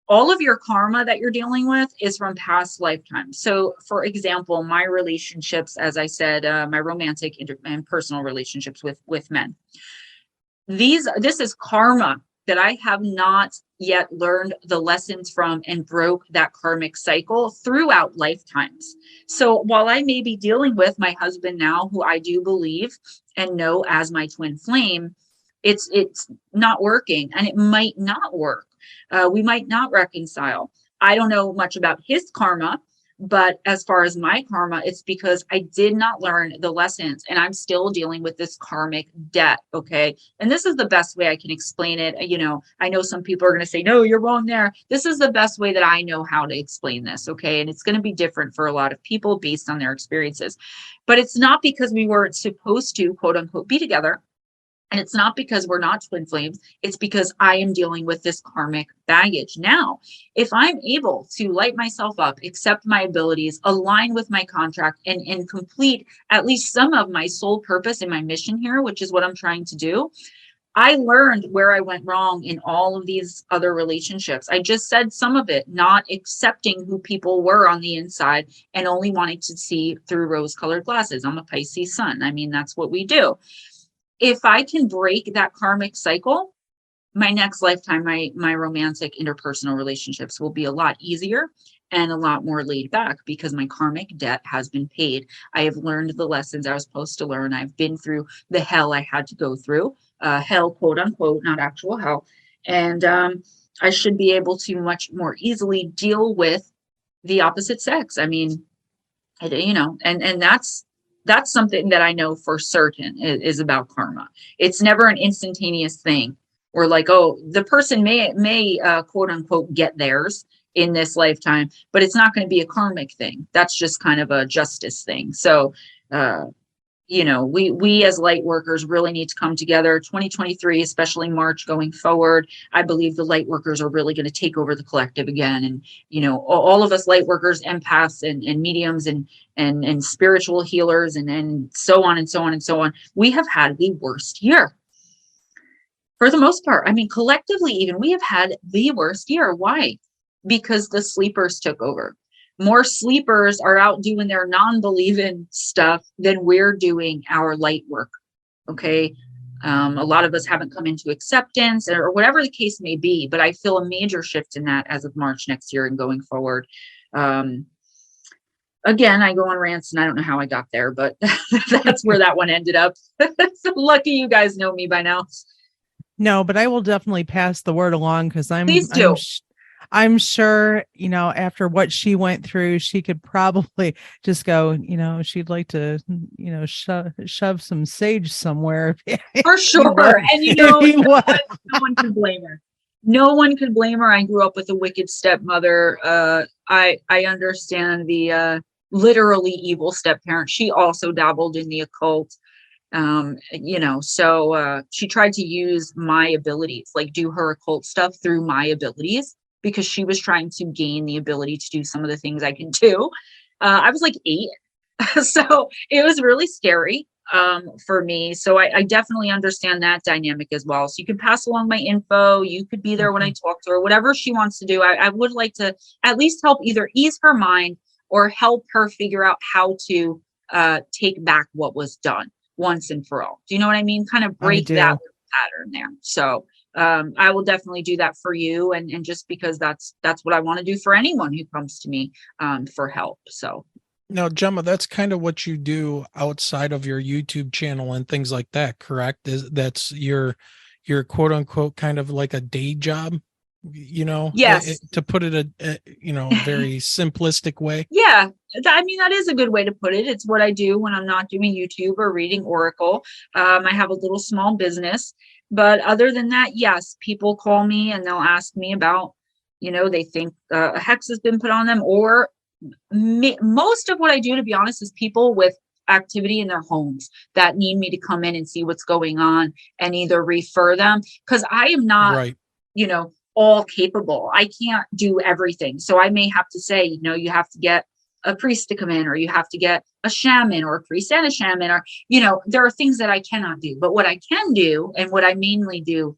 All of your karma that you're dealing with is from past lifetimes. So for example, my relationships, as I said, my romantic and personal relationships with men, this is karma that I have not yet learned the lessons from and broke that karmic cycle throughout lifetimes. So while I may be dealing with my husband now, who I do believe and know as my twin flame, it's not working, and it might not work. We might not reconcile. I don't know much about his karma, but as far as my karma, it's because I did not learn the lessons, and I'm still dealing with this karmic debt. Okay. And this is the best way I can explain it. I know some people are going to say, no, you're wrong there. This is the best way that I know how to explain this. Okay. And it's going to be different for a lot of people based on their experiences, but it's not because we weren't supposed to, quote unquote, be together. And it's not because we're not twin flames. It's because I am dealing with this karmic baggage. Now, if I'm able to light myself up, accept my abilities, align with my contract, and complete at least some of my soul purpose and my mission here, which is what I'm trying to do, I learned where I went wrong in all of these other relationships. I just said some of it, not accepting who people were on the inside and only wanting to see through rose-colored glasses. I'm a Pisces sun. I mean, that's what we do. If I can break that karmic cycle, my next lifetime, my romantic interpersonal relationships will be a lot easier and a lot more laid back because my karmic debt has been paid. I have learned the lessons I was supposed to learn. I've been through the hell I had to go through, hell, quote unquote, not actual hell. And I should be able to much more easily deal with the opposite sex. I mean, and that's something that I know for certain is about karma. It's never an instantaneous thing. Or like, oh, the person may quote unquote get theirs in this lifetime, but it's not going to be a karmic thing. That's just kind of a justice thing. So we as light workers really need to come together. 2023, especially March going forward, I believe the light workers are really going to take over the collective again. And, all of us light workers, empaths and mediums and spiritual healers and so on and so on and so on, we have had the worst year. For the most part, I mean, collectively, even we have had the worst year. Why? Because the sleepers took over. More sleepers are out doing their non-believing stuff than we're doing our light work. Okay. A lot of us haven't come into acceptance or whatever the case may be, but I feel a major shift in that as of March next year and going forward. Again, I go on rants and I don't know how I got there, but that's where that one ended up. So lucky you guys know me by now. No, but I will definitely pass the word along because Please do. I'm sure, after what she went through, she could probably just go, she'd like to, shove some sage somewhere. For sure. And no one can blame her. No one could blame her. I grew up with a wicked stepmother. I understand the literally evil step-parent. She also dabbled in the occult. So she tried to use my abilities, like do her occult stuff through my abilities, because she was trying to gain the ability to do some of the things I can do. I was like 8. So it was really scary for me. So I definitely understand that dynamic as well. So you can pass along my info. You could be there when I talk to her, whatever she wants to do. I would like to at least help either ease her mind or help her figure out how to take back what was done once and for all. Do you know what I mean? Kind of break that pattern there. So I will definitely do that for you. And just because that's what I want to do for anyone who comes to me for help. So now, Gemma, that's kind of what you do outside of your YouTube channel and things like that, correct? That's your quote unquote kind of like a day job, Yes. To put it a very simplistic way. Yeah. That is a good way to put it. It's what I do when I'm not doing YouTube or reading Oracle. I have a little small business. But other than that, yes, people call me and they'll ask me about, they think a hex has been put on them, or most of what I do, to be honest, is people with activity in their homes that need me to come in and see what's going on and either refer them, because I am not, all capable. I can't do everything. So I may have to say, you have to get a priest to come in, or you have to get a shaman or a priest and a shaman, or, there are things that I cannot do. But what I can do, and what I mainly do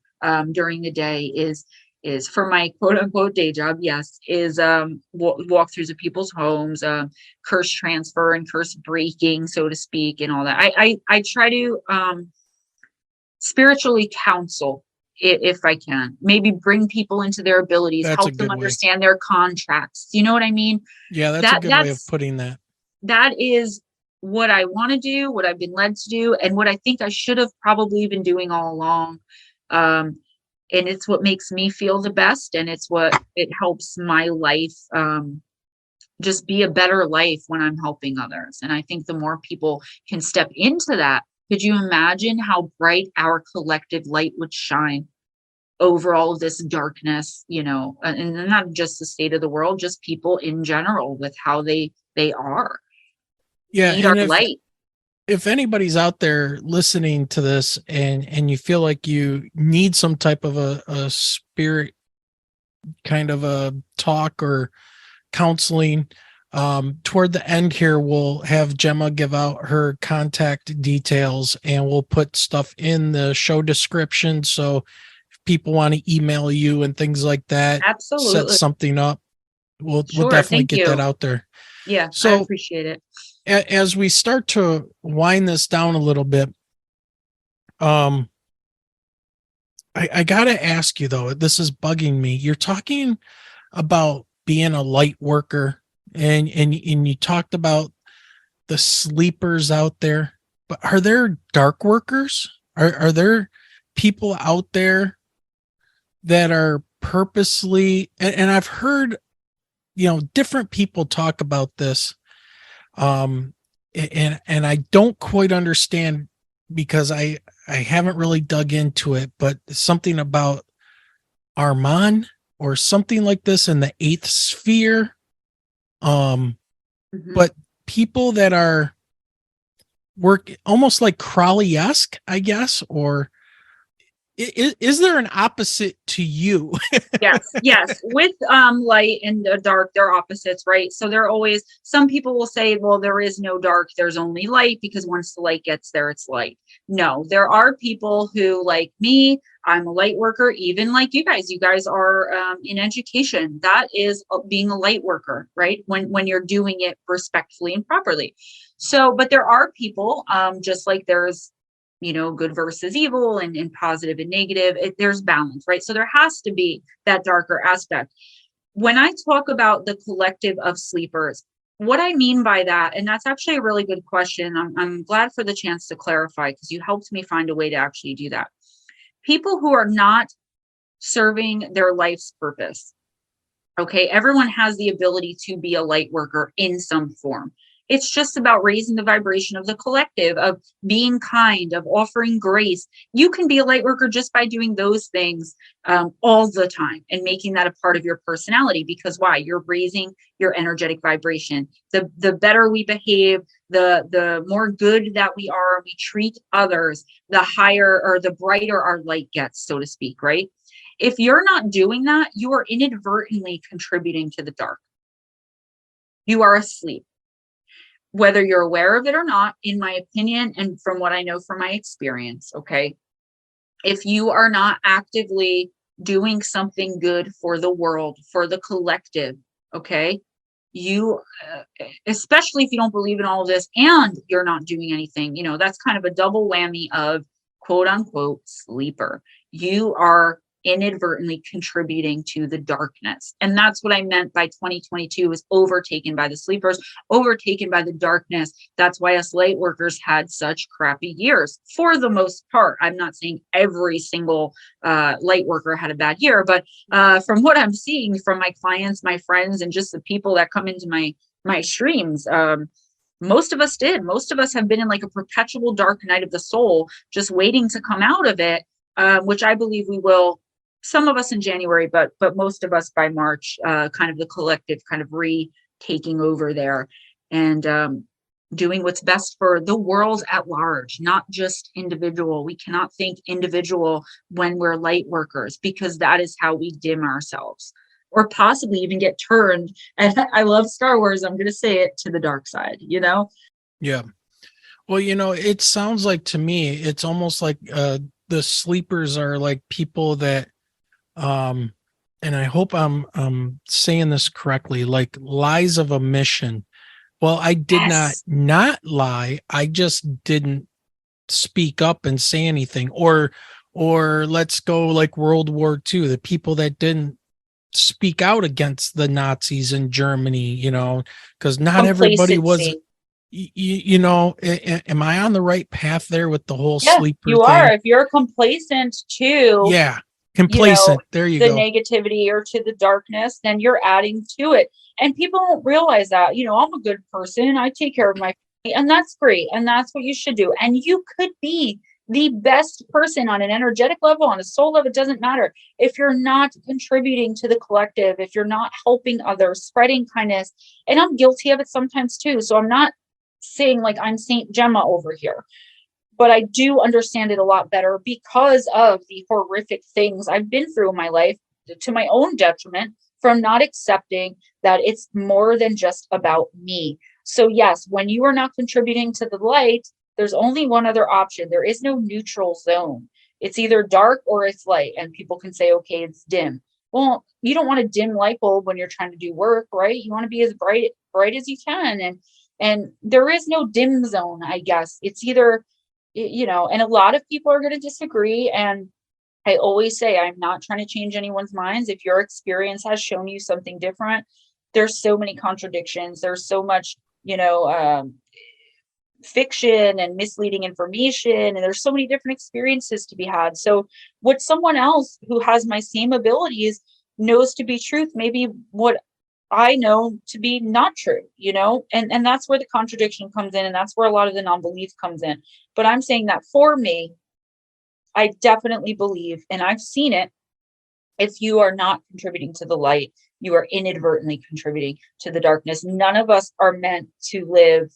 during the day is for my quote unquote day job, yes, is walkthroughs of people's homes, curse transfer and curse breaking, so to speak, and all that. I try to spiritually counsel if I can, maybe bring people into their abilities, help them understand their contracts. You know what I mean? Yeah, that's a good way of putting that. That is what I want to do, what I've been led to do, and what I think I should have probably been doing all along. And it's what makes me feel the best, and it helps my life just be a better life when I'm helping others. And I think the more people can step into that, could you imagine how bright our collective light would shine over all of this darkness, and not just the state of the world, just people in general with how they are. Yeah. Need our light. If anybody's out there listening to this and you feel like you need some type of a spirit kind of a talk or counseling, toward the end here, we'll have Gemma give out her contact details, and we'll put stuff in the show description. So if people want to email you and things like that, absolutely, set something up, we'll definitely get that out there. Yeah. So I appreciate it. As we start to wind this down a little bit, I got to ask you though, this is bugging me. You're talking about being a light worker, and you talked about the sleepers out there, but are there dark workers? Are there people out there that are purposely, and I've heard, different people talk about this. And I don't quite understand, because I haven't really dug into it, but something about Armand or something like this in the 8th sphere. But people that are work almost like Crowley-esque, I guess, or is there an opposite to you? Yes. With light and dark, they're opposites, right? So they're always, some people will say, well, there is no dark, there's only light, because once the light gets there, it's light. No, there are people who, like me, I'm a light worker, even like you guys are in education. That is being a light worker, right? When you're doing it respectfully and properly. So, but there are people, just like there's, good versus evil and positive and negative. There's balance, right? So there has to be that darker aspect. When I talk about the collective of sleepers, what I mean by that, and that's actually a really good question. I'm glad for the chance to clarify, because you helped me find a way to actually do that. People who are not serving their life's purpose. Okay, everyone has the ability to be a light worker in some form. It's just about raising the vibration of the collective, of being kind, of offering grace. You can be a light worker just by doing those things all the time and making that a part of your personality. Because why? You're raising your energetic vibration. The better we behave, the more good that we are, we treat others, the higher or the brighter our light gets, so to speak, right? If you're not doing that, you are inadvertently contributing to the dark. You are asleep. Whether you're aware of it or not, in my opinion, and from what I know from my experience, okay, if you are not actively doing something good for the world, for the collective, okay, you, especially if you don't believe in all of this and you're not doing anything, that's kind of a double whammy of quote unquote sleeper. You are inadvertently contributing to the darkness. And that's what I meant by 2022 was overtaken by the sleepers, overtaken by the darkness. That's why us light workers had such crappy years for the most part. I'm not saying every single light worker had a bad year, but from what I'm seeing from my clients, my friends, and just the people that come into my streams, most of us did. Most of us have been in like a perpetual dark night of the soul, just waiting to come out of it, which I believe we will. Some of us in January, but most of us by March, kind of the collective kind of taking over there and doing what's best for the world at large, not just individual. We cannot think individual when we're light workers, because that is how we dim ourselves or possibly even get turned. And I love Star Wars. I'm going to say it, to the dark side, Yeah. Well, it sounds like to me, it's almost like the sleepers are like people that, and I hope I'm saying this correctly, like lies of omission. Well, I did not lie. I just didn't speak up and say anything. Or let's go like World War II, the people that didn't speak out against the Nazis in Germany, because not everybody was, am I on the right path there with the whole sleeper you thing? are. If you're complacent to complacent, there you the go, negativity or to the darkness, then you're adding to it. And people don't realize that, I'm a good person, I take care of my family, and that's great, and that's what you should do. And you could be the best person on an energetic level, on a soul level, it doesn't matter. If you're not contributing to the collective, if you're not helping others, spreading kindness, and I'm guilty of it sometimes too, so I'm not saying like I'm Saint Gemma over here, but I do understand it a lot better because of the horrific things I've been through in my life, to my own detriment, from not accepting that it's more than just about me. So yes, when you are not contributing to the light, there's only one other option. There is no neutral zone. It's either dark or it's light. And people can say, okay, it's dim. Well, you don't want a dim light bulb when you're trying to do work, right? You want to be as bright as you can. And there is no dim zone, I guess. It's either, and a lot of people are going to disagree. And I always say, I'm not trying to change anyone's minds. If your experience has shown you something different, there's so many contradictions. There's so much, fiction and misleading information, and there's so many different experiences to be had. So what someone else who has my same abilities knows to be truth, maybe what I know to be not true, and that's where the contradiction comes in, and that's where a lot of the non-belief comes in. But I'm saying that for me, I definitely believe, and I've seen it, if you are not contributing to the light, you are inadvertently contributing to the darkness. None of us are meant to live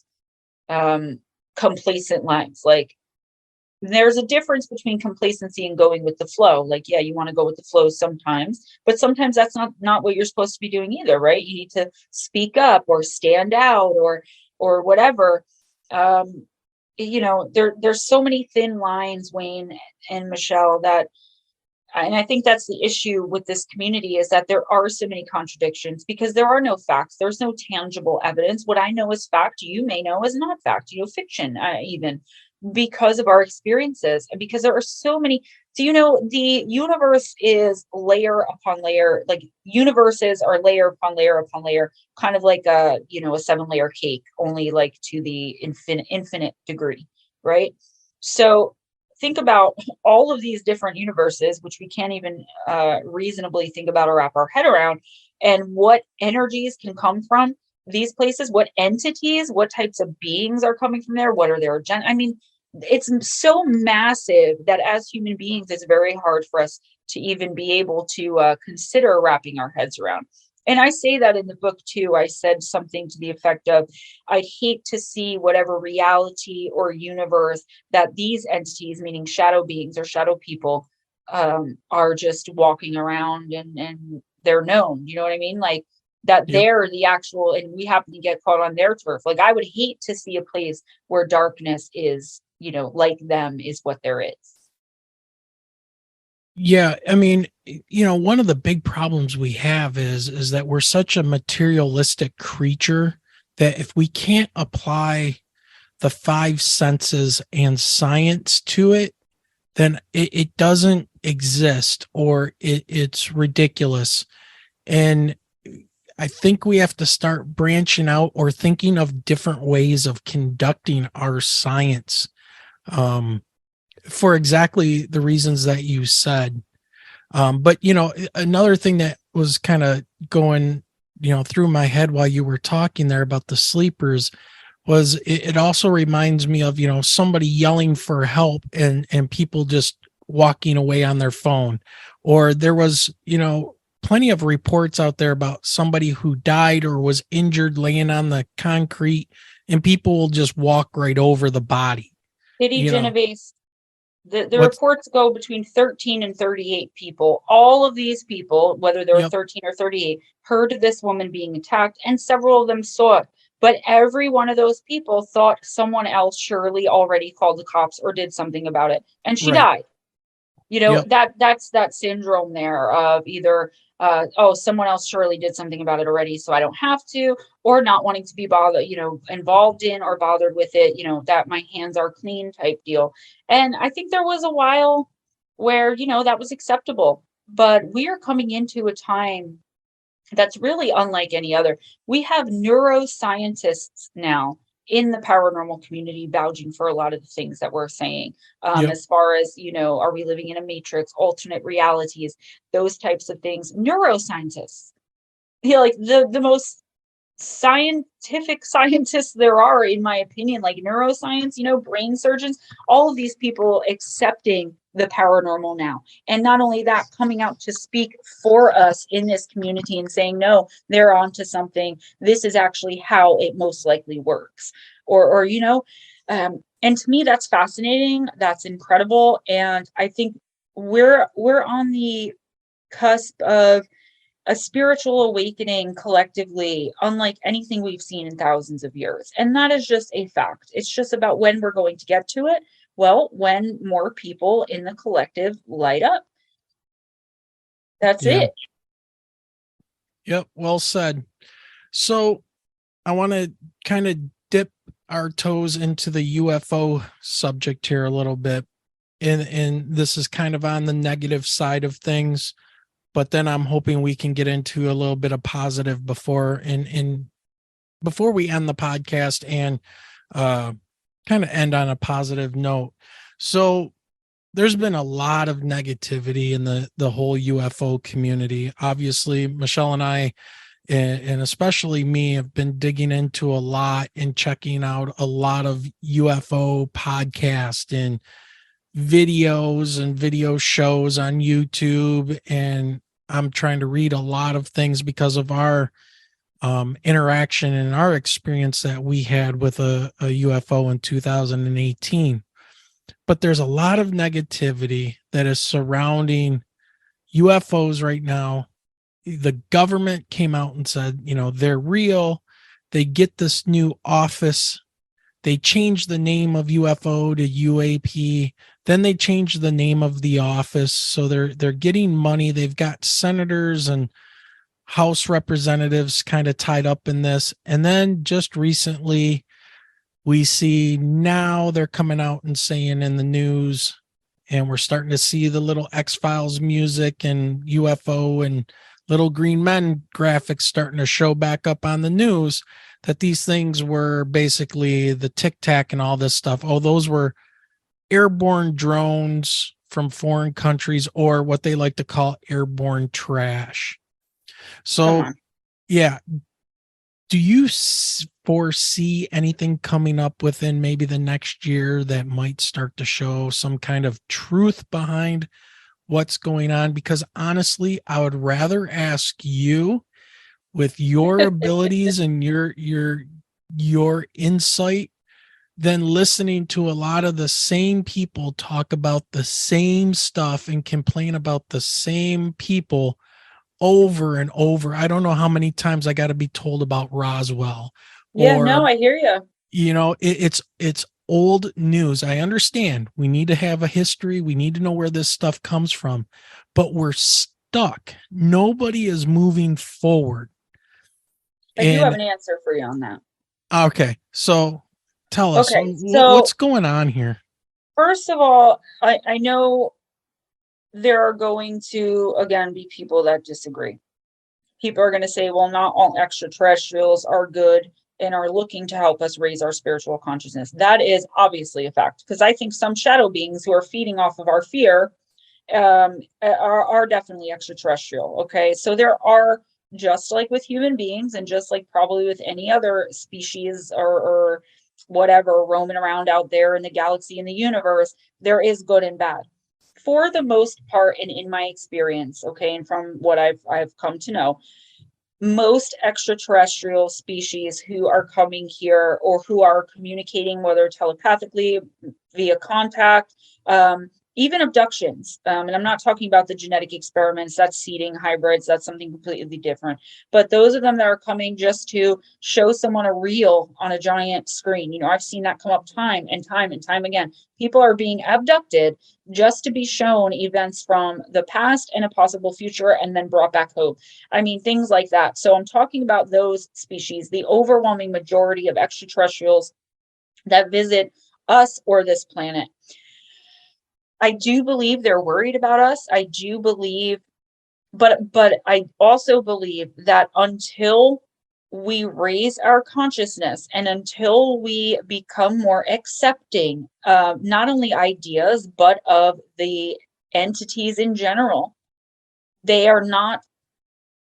complacent lives. Like, there's a difference between complacency and going with the flow. Like, yeah, you want to go with the flow sometimes, but sometimes that's not what you're supposed to be doing either, right? You need to speak up or stand out or whatever. There's so many thin lines, Wayne and Michelle, and I think that's the issue with this community, is that there are so many contradictions because there are no facts. There's no tangible evidence. What I know is fact, you may know is not fact, fiction, even, because of our experiences, and because there are so many. So, the universe is layer upon layer, like universes are layer upon layer upon layer, kind of like a 7-layer cake, only like to the infinite degree, right? So think about all of these different universes, which we can't even reasonably think about or wrap our head around, and what energies can come from these places, what entities, what types of beings are coming from there, what are their agenda. I mean, it's so massive that as human beings, it's very hard for us to even be able to consider wrapping our heads around. And I say that in the book too. I said something to the effect of, I'd hate to see whatever reality or universe that these entities, meaning shadow beings or shadow people, are just walking around and they're known. You know what I mean? Like that they're the actual, and we happen to get caught on their turf. Like, I would hate to see a place where darkness is, like them, is what there is. Yeah, I mean, one of the big problems we have is that we're such a materialistic creature that if we can't apply the 5 senses and science to it, then it doesn't exist, or it's ridiculous. And I think we have to start branching out or thinking of different ways of conducting our science. For exactly the reasons that you said. But, another thing that was kind of going, through my head while you were talking there about the sleepers was it also reminds me of, somebody yelling for help and people just walking away on their phone. Or there was, plenty of reports out there about somebody who died or was injured laying on the concrete, and people will just walk right over the body. Kitty Genovese. The reports go between 13 and 38 people. All of these people, whether they were 13 or 38, heard of this woman being attacked, and several of them saw it. But every one of those people thought someone else surely already called the cops or did something about it, and she died. That's that syndrome there of either someone else surely did something about it already, so I don't have to, or not wanting to be bothered, involved in or bothered with it, that my hands are clean type deal. And I think there was a while where, that was acceptable, but we are coming into a time that's really unlike any other. We have neuroscientists now in the paranormal community vouching for a lot of the things that we're saying, as far as, are we living in a matrix, alternate realities, those types of things. Neuroscientists, like the most scientific scientists there are, in my opinion, like neuroscience, brain surgeons, all of these people accepting the paranormal now. And not only that, coming out to speak for us in this community and saying, no, they're onto something. This is actually how it most likely works. And to me, that's fascinating. That's incredible. And I think we're on the cusp of a spiritual awakening collectively, unlike anything we've seen in thousands of years. And that is just a fact. It's just about when we're going to get to it. Well, when more people in the collective light up. That's it. Yep. Well said. So I want to kind of dip our toes into the UFO subject here a little bit. And this is kind of on the negative side of things, but then I'm hoping we can get into a little bit of positive before we end the podcast and kind of end on a positive note. So there's been a lot of negativity in the whole UFO community. Obviously, Michelle and I, and especially me, have been digging into a lot and checking out a lot of UFO podcasts and videos and video shows on YouTube. And I'm trying to read a lot of things because of our interaction and our experience that we had with a UFO in 2018. But there's a lot of negativity that is surrounding UFOs right now. The government came out and said, they're real. They get this new office. They changed the name of UFO to UAP. Then they changed the name of the office. So they're getting money. They've got senators and House representatives kind of tied up in this. And then just recently, we see now they're coming out and saying in the news, and we're starting to see the little X-Files music and UFO and little green men graphics starting to show back up on the news, that these things were basically the Tic Tac and all this stuff. Oh, those were airborne drones from foreign countries, or what they like to call airborne trash. So, yeah. Do you foresee anything coming up within maybe the next year that might start to show some kind of truth behind what's going on? Because honestly, I would rather ask you, with your abilities and your insight, than listening to a lot of the same people talk about the same stuff and complain about the same people over and over. I don't know how many times I got to be told about Roswell. Yeah, no, I hear you. It's old news. I understand we need to have a history. We need to know where this stuff comes from, but we're stuck. Nobody is moving forward. I do have an answer for you on that. Okay. So tell us, so what's going on here? First of all, I know there are going to, again, be people that disagree. People are going to say, well, not all extraterrestrials are good and are looking to help us raise our spiritual consciousness. That is obviously a fact, because I think some shadow beings who are feeding off of our fear are definitely extraterrestrial. Okay. So there are, just like with human beings and just like probably with any other species or whatever roaming around out there in the galaxy, in the universe, there is good and bad. For the most part, and in my experience, okay, and from what I've come to know, most extraterrestrial species who are coming here or who are communicating, whether telepathically, via contact, even abductions, and I'm not talking about the genetic experiments, that's seeding hybrids, that's something completely different, but those of them that are coming just to show someone a reel on a giant screen, I've seen that come up time and time and time again. People are being abducted just to be shown events from the past and a possible future and then brought back home. I mean, things like that. So I'm talking about those species, the overwhelming majority of extraterrestrials that visit us or this planet. I do believe they're worried about us. I do believe, but I also believe that until we raise our consciousness and until we become more accepting, not only ideas, but of the entities in general, they are not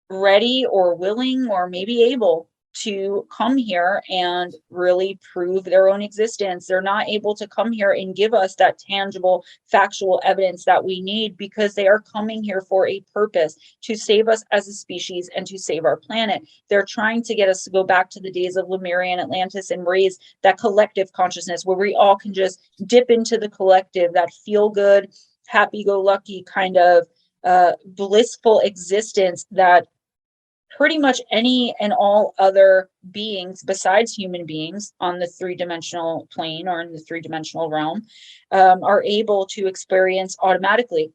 ready or willing or maybe able to come here and really prove their own existence. They're not able to come here and give us that tangible, factual evidence that we need, because they are coming here for a purpose, to save us as a species and to save our planet. They're trying to get us to go back to the days of Lemurian Atlantis and raise that collective consciousness where we all can just dip into the collective, that feel good, happy-go-lucky kind of blissful existence that pretty much any and all other beings besides human beings on the three-dimensional plane or in the three-dimensional realm are able to experience automatically,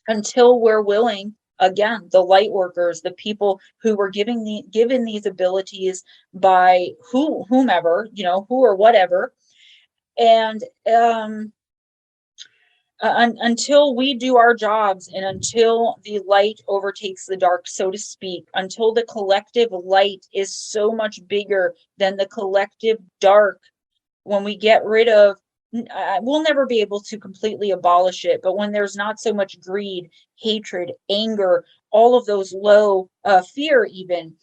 until we're willing, again, the light workers, the people who were given these abilities by whomever, who or whatever, and until we do our jobs and until the light overtakes the dark, so to speak, until the collective light is so much bigger than the collective dark, when we get rid of, we'll never be able to completely abolish it, but when there's not so much greed, hatred, anger, all of those low, fear even,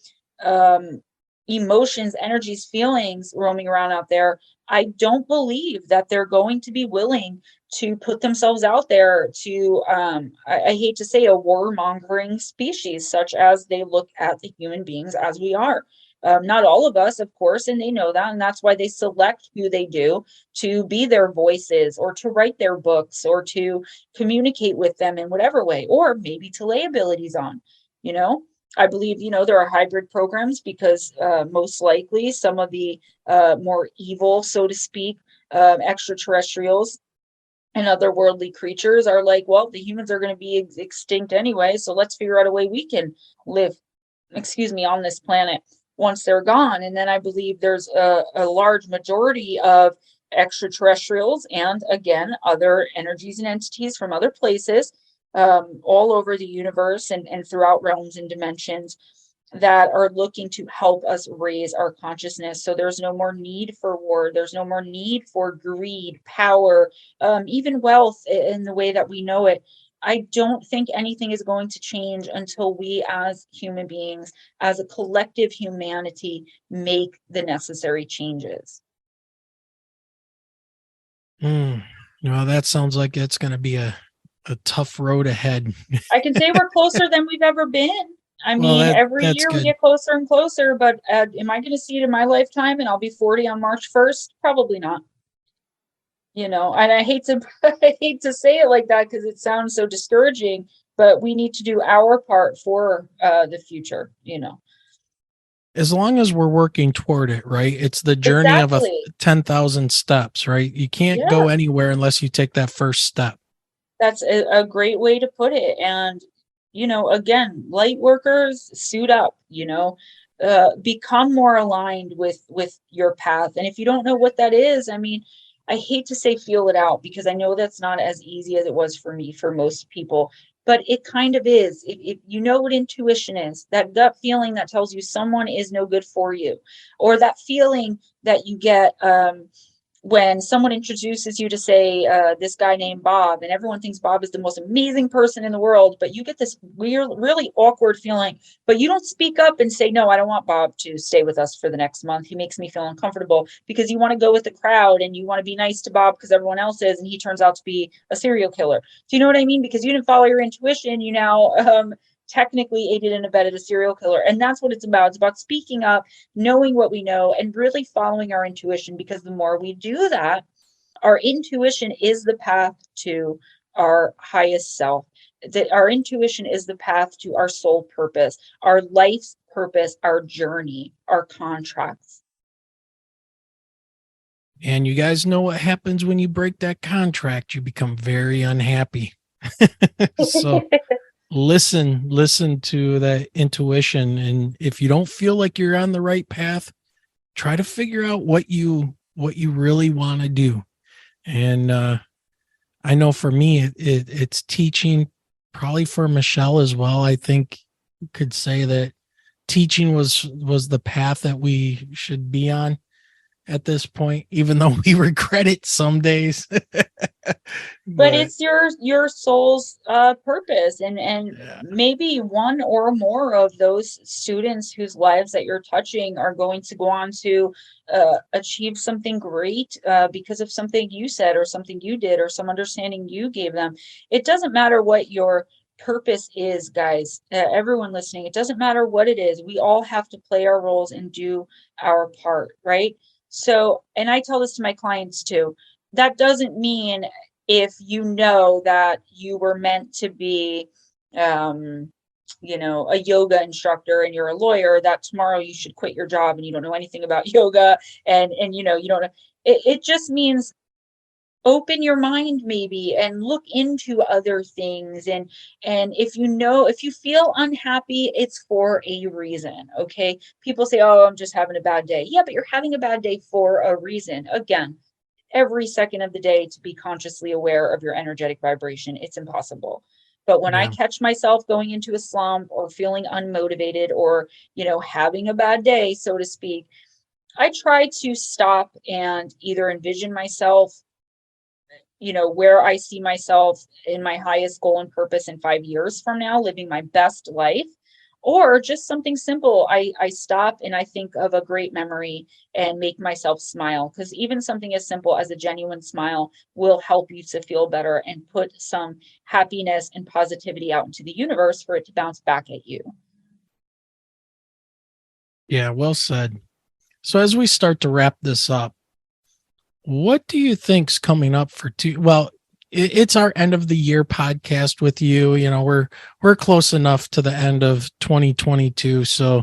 emotions, energies, feelings roaming around out there, I don't believe that they're going to be willing to put themselves out there to, I hate to say, a warmongering species, such as they look at the human beings as we are. Not all of us, of course, and they know that, and that's why they select who they do to be their voices, or to write their books, or to communicate with them in whatever way, or maybe to lay abilities on, you know. I believe, there are hybrid programs because most likely some of the more evil, so to speak, extraterrestrials and other worldly creatures are like, well, the humans are going to be extinct anyway, so let's figure out a way we can live, on this planet once they're gone. And then I believe there's a large majority of extraterrestrials, and again, other energies and entities from other places, all over the universe and throughout realms and dimensions, that are looking to help us raise our consciousness. So there's no more need for war. There's no more need for greed, power, even wealth in the way that we know it. I don't think anything is going to change until we, as human beings, as a collective humanity, make the necessary changes. Well, that sounds like it's going to be a tough road ahead. I can say we're closer than we've ever been. I mean, every year we get closer and closer, but am I going to see it in my lifetime and I'll be 40 on March 1st? Probably not. And I hate to say it like that because it sounds so discouraging, but we need to do our part for the future, As long as we're working toward it, right? It's the journey of 10,000 steps, right? You can't go anywhere unless you take that first step. That's a great way to put it. And again, light workers, suit up, become more aligned with your path. And if you don't know what that is, I mean, I hate to say feel it out, because I know that's not as easy as it was for me, for most people, but it kind of is. If you know what intuition is, that gut feeling that tells you someone is no good for you, or that feeling that you get, when someone introduces you to, say, this guy named Bob, and everyone thinks Bob is the most amazing person in the world, but you get this weird, really awkward feeling, but you don't speak up and say, no, I don't want Bob to stay with us for the next month. He makes me feel uncomfortable, because you want to go with the crowd and you want to be nice to Bob because everyone else is, and he turns out to be a serial killer. Do you know what I mean? Because you didn't follow your intuition, you now technically aided and abetted a serial killer. And that's what it's about. It's about speaking up, knowing what we know, and really following our intuition, because the more we do that, our intuition is the path to our highest self. That our intuition is the path to our soul purpose, our life's purpose, our journey, our contracts. And you guys know what happens when you break that contract? You become very unhappy. So listen to that intuition. And if you don't feel like you're on the right path, try to figure out what you really want to do. And I know for me, it's teaching, probably for Michelle as well. I think you could say that teaching was the path that we should be on at this point, even though we regret it some days. But it's your soul's purpose, and maybe one or more of those students whose lives that you're touching are going to go on to achieve something great because of something you said, or something you did, or some understanding you gave them. It doesn't matter what your purpose is, guys. Everyone listening, it doesn't matter what it is. We all have to play our roles and do our part, right? So, and I tell this to my clients too, that doesn't mean if you know that you were meant to be, a yoga instructor and you're a lawyer, that tomorrow you should quit your job and you don't know anything about yoga, and you don't know. It just means open your mind maybe and look into other things. And if you feel unhappy, it's for a reason. Okay. People say, oh, I'm just having a bad day. Yeah, but you're having a bad day for a reason. Again, every second of the day to be consciously aware of your energetic vibration. It's impossible. But when I catch myself going into a slump or feeling unmotivated, or, having a bad day, so to speak, I try to stop and either envision myself, where I see myself in my highest goal and purpose in 5 years from now, living my best life, or just something simple. I stop and I think of a great memory and make myself smile, because even something as simple as a genuine smile will help you to feel better and put some happiness and positivity out into the universe for it to bounce back at you. Yeah, well said. So as we start to wrap this up, what do you think's coming up for it's our end of the year podcast with you. You know, we're close enough to the end of 2022. So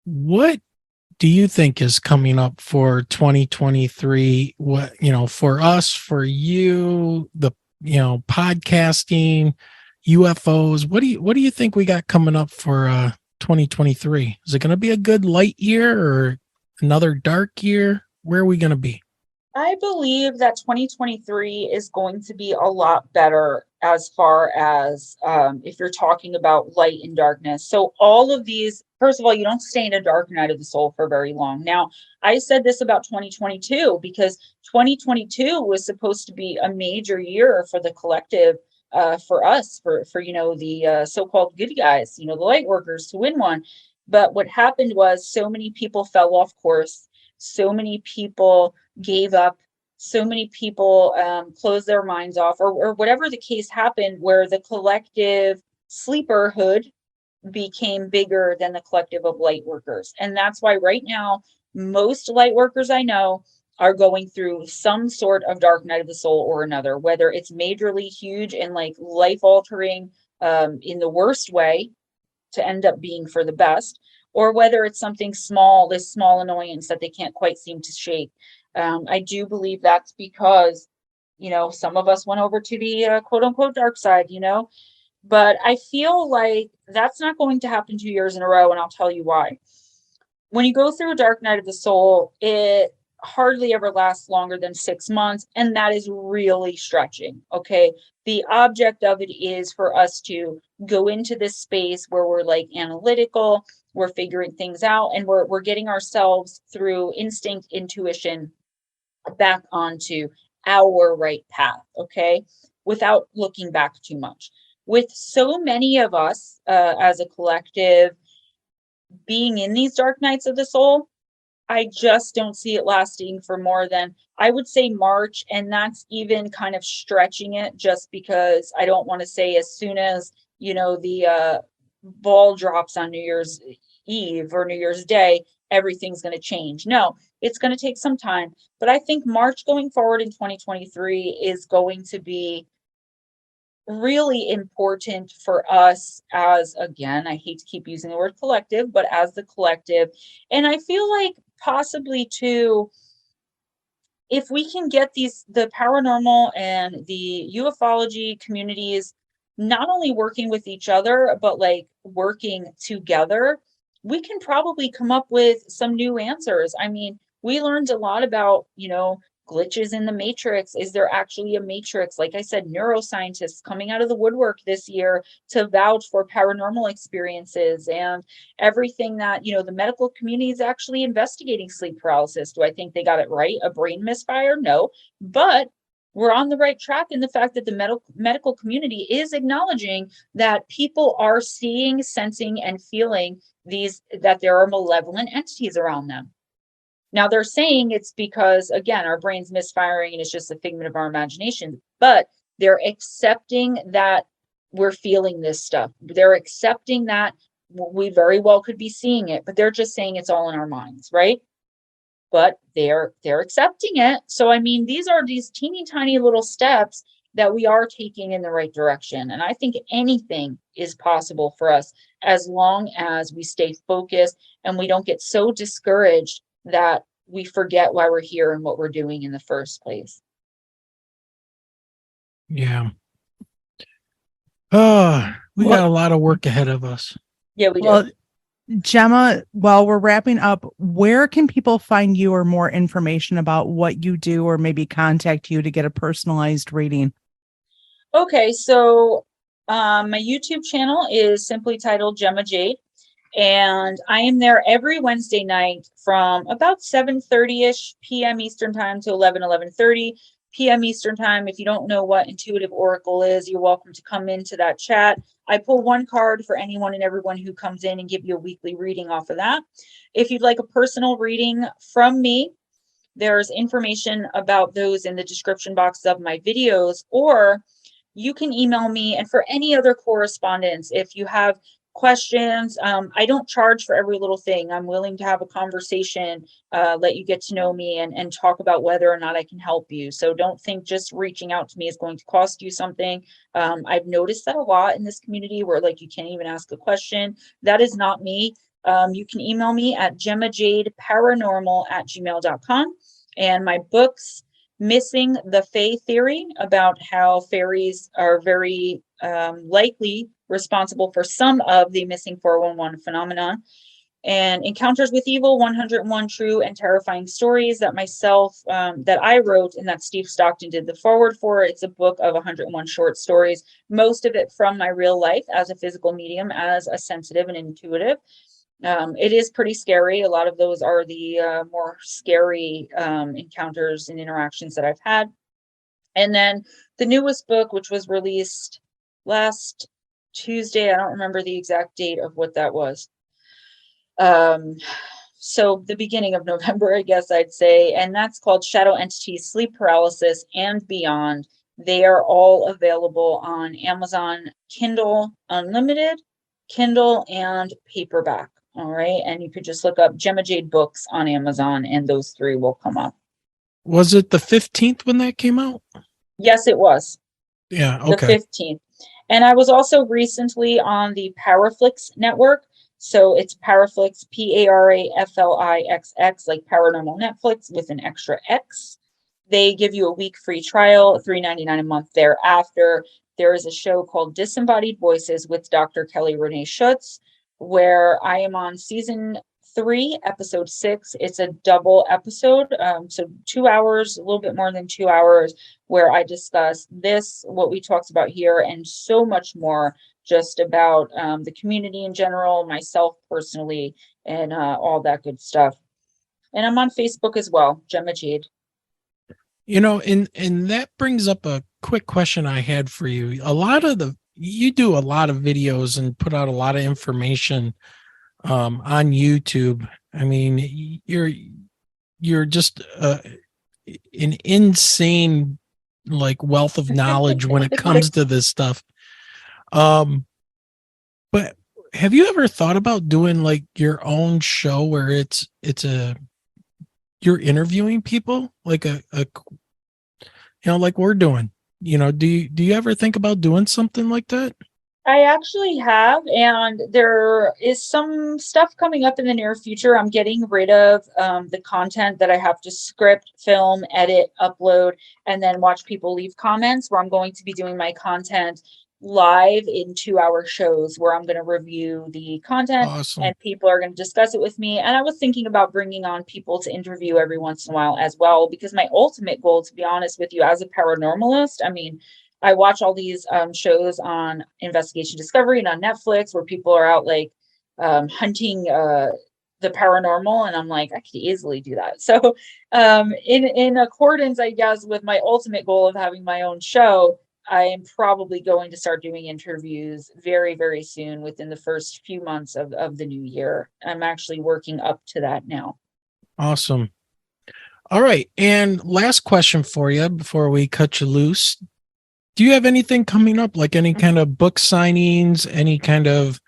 what do you think is coming up for 2023? What, for us, for you, podcasting, UFOs, what do you think we got coming up for 2023? Is it going to be a good light year or another dark year? Where are we going to be? I believe that 2023 is going to be a lot better as far as if you're talking about light and darkness. So all of these, first of all, you don't stay in a dark night of the soul for very long. Now, I said this about 2022 because 2022 was supposed to be a major year for the collective, for us, for the so-called good guys, the light workers, to win one. But what happened was so many people fell off course. So many people gave up, so many people closed their minds off, or whatever the case happened, where the collective sleeperhood became bigger than the collective of light workers. And that's why right now, most light workers I know are going through some sort of dark night of the soul or another, whether it's majorly huge and like life altering in the worst way to end up being for the best, or whether it's something small, this small annoyance that they can't quite seem to shake. I do believe that's because, some of us went over to the quote unquote dark side, but I feel like that's not going to happen 2 years in a row. And I'll tell you why. When you go through a dark night of the soul, it hardly ever lasts longer than 6 months. And that is really stretching. Okay. The object of it is for us to go into this space where we're like analytical, we're figuring things out, and we're getting ourselves through instinct, intuition, back onto our right path, okay, without looking back too much. With so many of us as a collective being in these dark nights of the soul, I just don't see it lasting for more than, I would say, March. And that's even kind of stretching it, just because I don't want to say as soon as, the ball drops on New Year's Eve or New Year's Day, everything's going to change. No, it's going to take some time. But I think March going forward in 2023 is going to be really important for us as, again, I hate to keep using the word collective, but as the collective. And I feel like possibly too, if we can get the paranormal and the ufology communities not only working with each other, but like working together, we can probably come up with some new answers. I mean, we learned a lot about, glitches in the matrix. Is there actually a matrix? Like I said, neuroscientists coming out of the woodwork this year to vouch for paranormal experiences, and everything that, the medical community is actually investigating sleep paralysis. Do I think they got it right? A brain misfire? No, but we're on the right track in the fact that the medical community is acknowledging that people are seeing, sensing, and feeling that there are malevolent entities around them. Now they're saying it's because, again, our brain's misfiring and it's just a figment of our imagination, but they're accepting that we're feeling this stuff. They're accepting that we very well could be seeing it, but they're just saying it's all in our minds, right? But they're accepting it. So, I mean, these are these teeny tiny little steps that we are taking in the right direction. And I think anything is possible for us as long as we stay focused and we don't get so discouraged that we forget why we're here and what we're doing in the first place. Yeah. Oh, we got a lot of work ahead of us. Yeah, we do. Gemma, while we're wrapping up, where can people find you or more information about what you do, or maybe contact you to get a personalized reading? Okay, so my YouTube channel is simply titled Gemma Jade. And I am there every Wednesday night from about 7:30ish p.m. Eastern time to 11:30, p.m. Eastern time. If you don't know what Intuitive Oracle is, you're welcome to come into that chat. I pull one card for anyone and everyone who comes in and give you a weekly reading off of that. If you'd like a personal reading from me, there's information about those in the description box of my videos, or you can email me. And for any other correspondence, if you have questions, I don't charge for every little thing. I'm willing to have a conversation, let you get to know me and talk about whether or not I can help you. So don't think just reaching out to me is going to cost you something. I've noticed that a lot in this community where like you can't even ask a question. That is not me. You can email me at gemmajadeparanormal@gmail.com. And my books, Missing the Fae Theory, about how fairies are very likely responsible for some of the missing 411 phenomenon, and Encounters with Evil, 101 True and Terrifying Stories that I wrote and that Steve Stockton did the forward for. It's a book of 101 short stories, most of it from my real life as a physical medium, as a sensitive and intuitive. It is pretty scary. A lot of those are the more scary encounters and interactions that I've had. And then the newest book, which was released last Tuesday, I don't remember the exact date of what that was. So the beginning of November, I guess I'd say, and that's called Shadow Entities, Sleep Paralysis, and Beyond. They are all available on Amazon Kindle Unlimited, Kindle, and paperback. All right. And you could just look up Gemma Jade books on Amazon and those three will come up. Was it the 15th when that came out? Yes, it was. Yeah. Okay. The 15th. And I was also recently on the Paraflix network. So it's Paraflix, Paraflix, like Paranormal Netflix with an extra X. They give you a week free trial, $3.99 a month thereafter. There is a show called Disembodied Voices with Dr. Kelly Renee Schutz, where I am on season 3, episode 6. It's a double episode, so 2 hours, a little bit more than 2 hours, where I discuss this, what we talked about here, and so much more, just about the community in general, myself personally, and all that good stuff. And I'm on Facebook as well, Gemma Jade. You know, and that brings up a quick question I had for you. You do a lot of videos and put out a lot of information on YouTube. I mean, you're just an insane like wealth of knowledge when it comes to this stuff. But have you ever thought about doing like your own show where you're interviewing people like like we're doing? Do you ever think about doing something like that? I actually have, and there is some stuff coming up in the near future. I'm getting rid of the content that I have to script, film, edit, upload, and then watch people leave comments, where I'm going to be doing my content live in 2-hour shows where I'm going to review the content. Awesome. And people are going to discuss it with me. And I was thinking about bringing on people to interview every once in a while as well, because my ultimate goal, to be honest with you, as a paranormalist, I mean, I watch all these shows on Investigation Discovery and on Netflix where people are out like hunting the paranormal, and I'm like, I could easily do that. So in accordance, I guess, with my ultimate goal of having my own show, I am probably going to start doing interviews very, very soon, within the first few months of the new year. I'm actually working up to that now. Awesome. All right. And last question for you before we cut you loose. Do you have anything coming up, like any kind of book signings, any kind of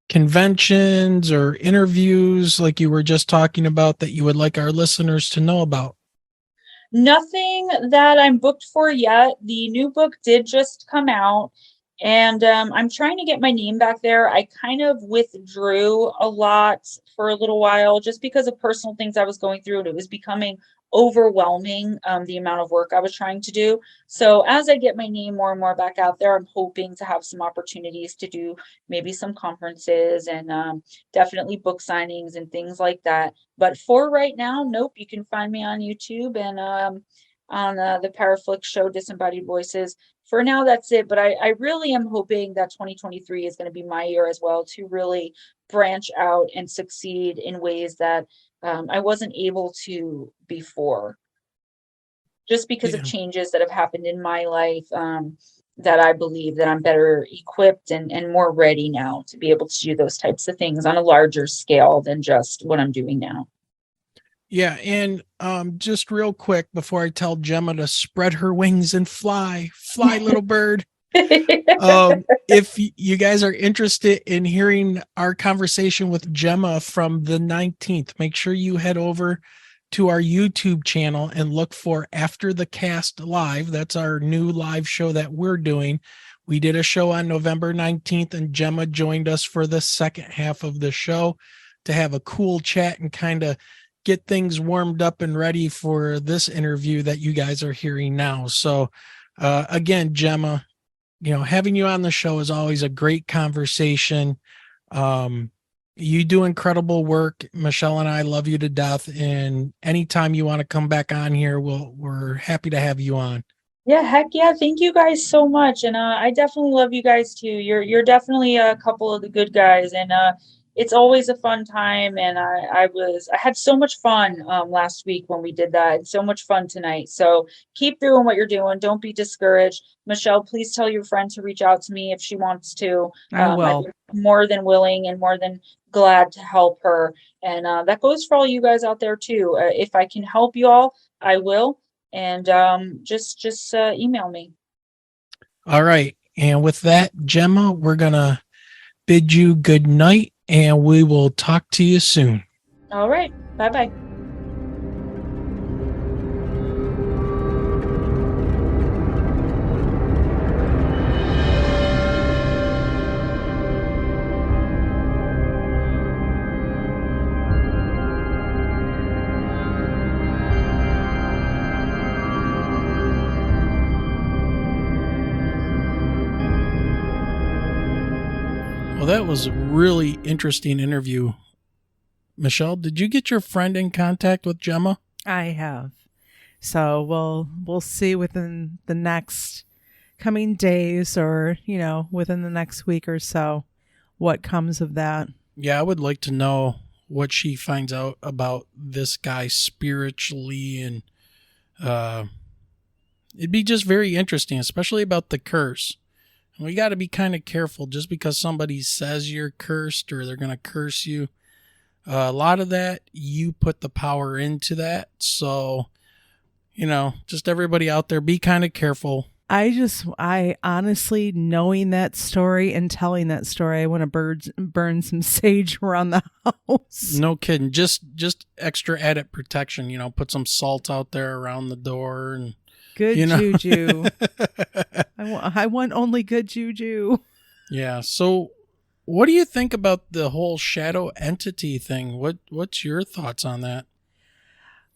conventions or interviews like you were just talking about that you would like our listeners to know about? Nothing that I'm booked for yet. The new book did just come out, and I'm trying to get my name back there. I kind of withdrew a lot for a little while just because of personal things I was going through, and it was becoming overwhelming, the amount of work I was trying to do. So as I get my name more and more back out there, I'm hoping to have some opportunities to do maybe some conferences and definitely book signings and things like that. But for right now, nope. You can find me on YouTube and on the Paraflix show, Disembodied Voices. For now, that's it. But I really am hoping that 2023 is going to be my year as well, to really branch out and succeed in ways that I wasn't able to before. just because of changes that have happened in my life, that I believe that I'm better equipped and more ready now to be able to do those types of things on a larger scale than just what I'm doing now. Yeah, and just real quick before I tell Gemma to spread her wings and fly, little bird. If you guys are interested in hearing our conversation with Gemma from the 19th, make sure you head over to our YouTube channel and look for After the Cast Live. That's our new live show that we're doing. We did a show on November 19th, and Gemma joined us for the second half of the show to have a cool chat and kind of get things warmed up and ready for this interview that you guys are hearing now. So again, Gemma, having you on the show is always a great conversation. You do incredible work. Michelle and I love you to death. And anytime you want to come back on here, we're happy to have you on. Yeah, heck yeah. Thank you guys so much. And I definitely love you guys too. You're definitely a couple of the good guys. And it's always a fun time. And I had so much fun last week when we did that. So much fun tonight. So keep doing what you're doing. Don't be discouraged. Michelle, please tell your friend to reach out to me if she wants to. I will. I'm more than willing and more than glad to help her. And that goes for all you guys out there too. If I can help you all, I will. And just email me. All right. And with that, Gemma, we're going to bid you good night, and we will talk to you soon. All right. Bye-bye. Well, that was a really interesting interview. Michelle, did you get your friend in contact with Gemma? I have. So we'll see within the next coming days, or within the next week or so, what comes of that. Yeah, I would like to know what she finds out about this guy spiritually, and it'd be just very interesting, especially about the curse. We got to be kind of careful just because somebody says you're cursed or they're going to curse you. A lot of that, you put the power into that. So, just everybody out there, be kind of careful. I honestly, knowing that story and telling that story, I want to burn some sage around the house. No kidding. Just extra added protection, put some salt out there around the door and good juju. I want only good juju. Yeah. So what do you think about the whole shadow entity thing? What's your thoughts on that?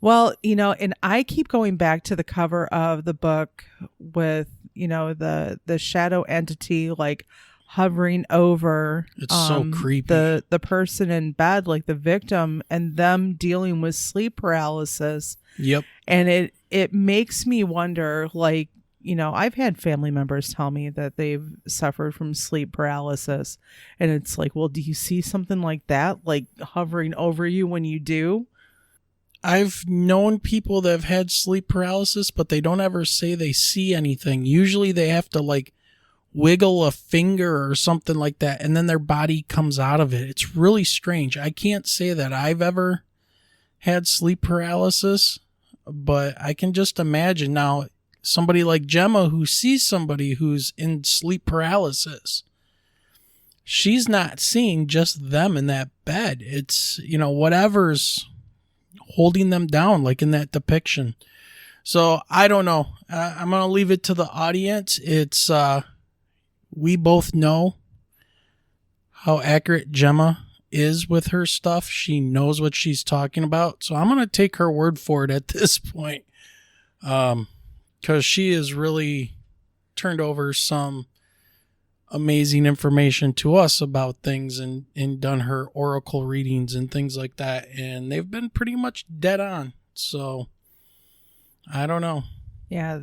Well, and I keep going back to the cover of the book with, the shadow entity like hovering over it's so creepy. The person in bed, like the victim, and them dealing with sleep paralysis. Yep. And it makes me wonder, like, I've had family members tell me that they've suffered from sleep paralysis. And it's like, well, do you see something like that, like hovering over you when you do? I've known people that have had sleep paralysis, but they don't ever say they see anything. Usually they have to like wiggle a finger or something like that, and then their body comes out of it. It's really strange. I can't say that I've ever had sleep paralysis, but I can just imagine now somebody like Gemma who sees somebody who's in sleep paralysis. She's not seeing just them in that bed. It's, whatever's holding them down, like in that depiction. So I don't know. I'm going to leave it to the audience. It's, we both know how accurate Gemma is with her stuff. She knows what she's talking about. So I'm going to take her word for it at this point. Because she has really turned over some amazing information to us about things and done her oracle readings and things like that. And they've been pretty much dead on. So I don't know. Yeah,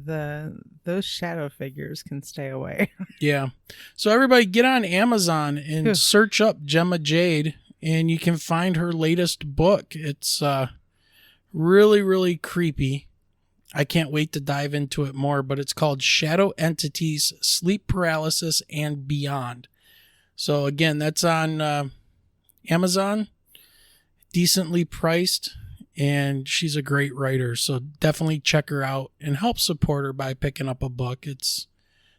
those shadow figures can stay away. Yeah. So everybody get on Amazon and search up Gemma Jade, and you can find her latest book. It's really, really creepy. I can't wait to dive into it more, but it's called Shadow Entities, Sleep Paralysis, and Beyond. So again, that's on Amazon, decently priced, and she's a great writer. So definitely check her out and help support her by picking up a book. It's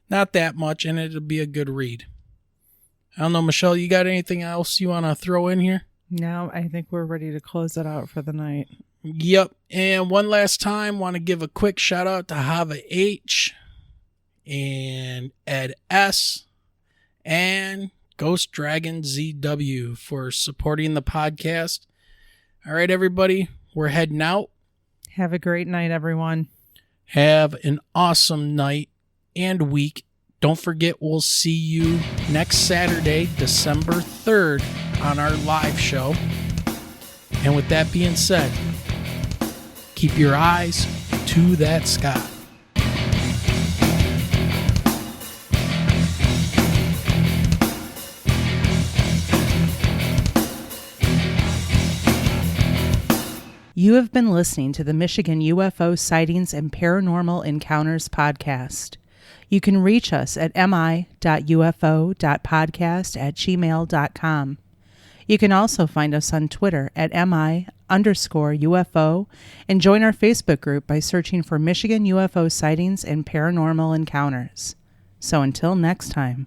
not that much, and it'll be a good read. I don't know, Michelle, you got anything else you want to throw in here? No, I think we're ready to close it out for the night. Yep. And one last time, want to give a quick shout out to Hava H and Ed S and Ghost Dragon ZW for supporting the podcast. All right, everybody, we're heading out. Have a great night, everyone. Have an awesome night and week. Don't forget, we'll see you next Saturday, December 3rd, on our live show. And with that being said, keep your eyes to that sky. You have been listening to the Michigan UFO Sightings and Paranormal Encounters podcast. You can reach us at mi.ufo.podcast@gmail.com. You can also find us on Twitter at mi_UFO and join our Facebook group by searching for Michigan UFO Sightings and Paranormal Encounters. So until next time.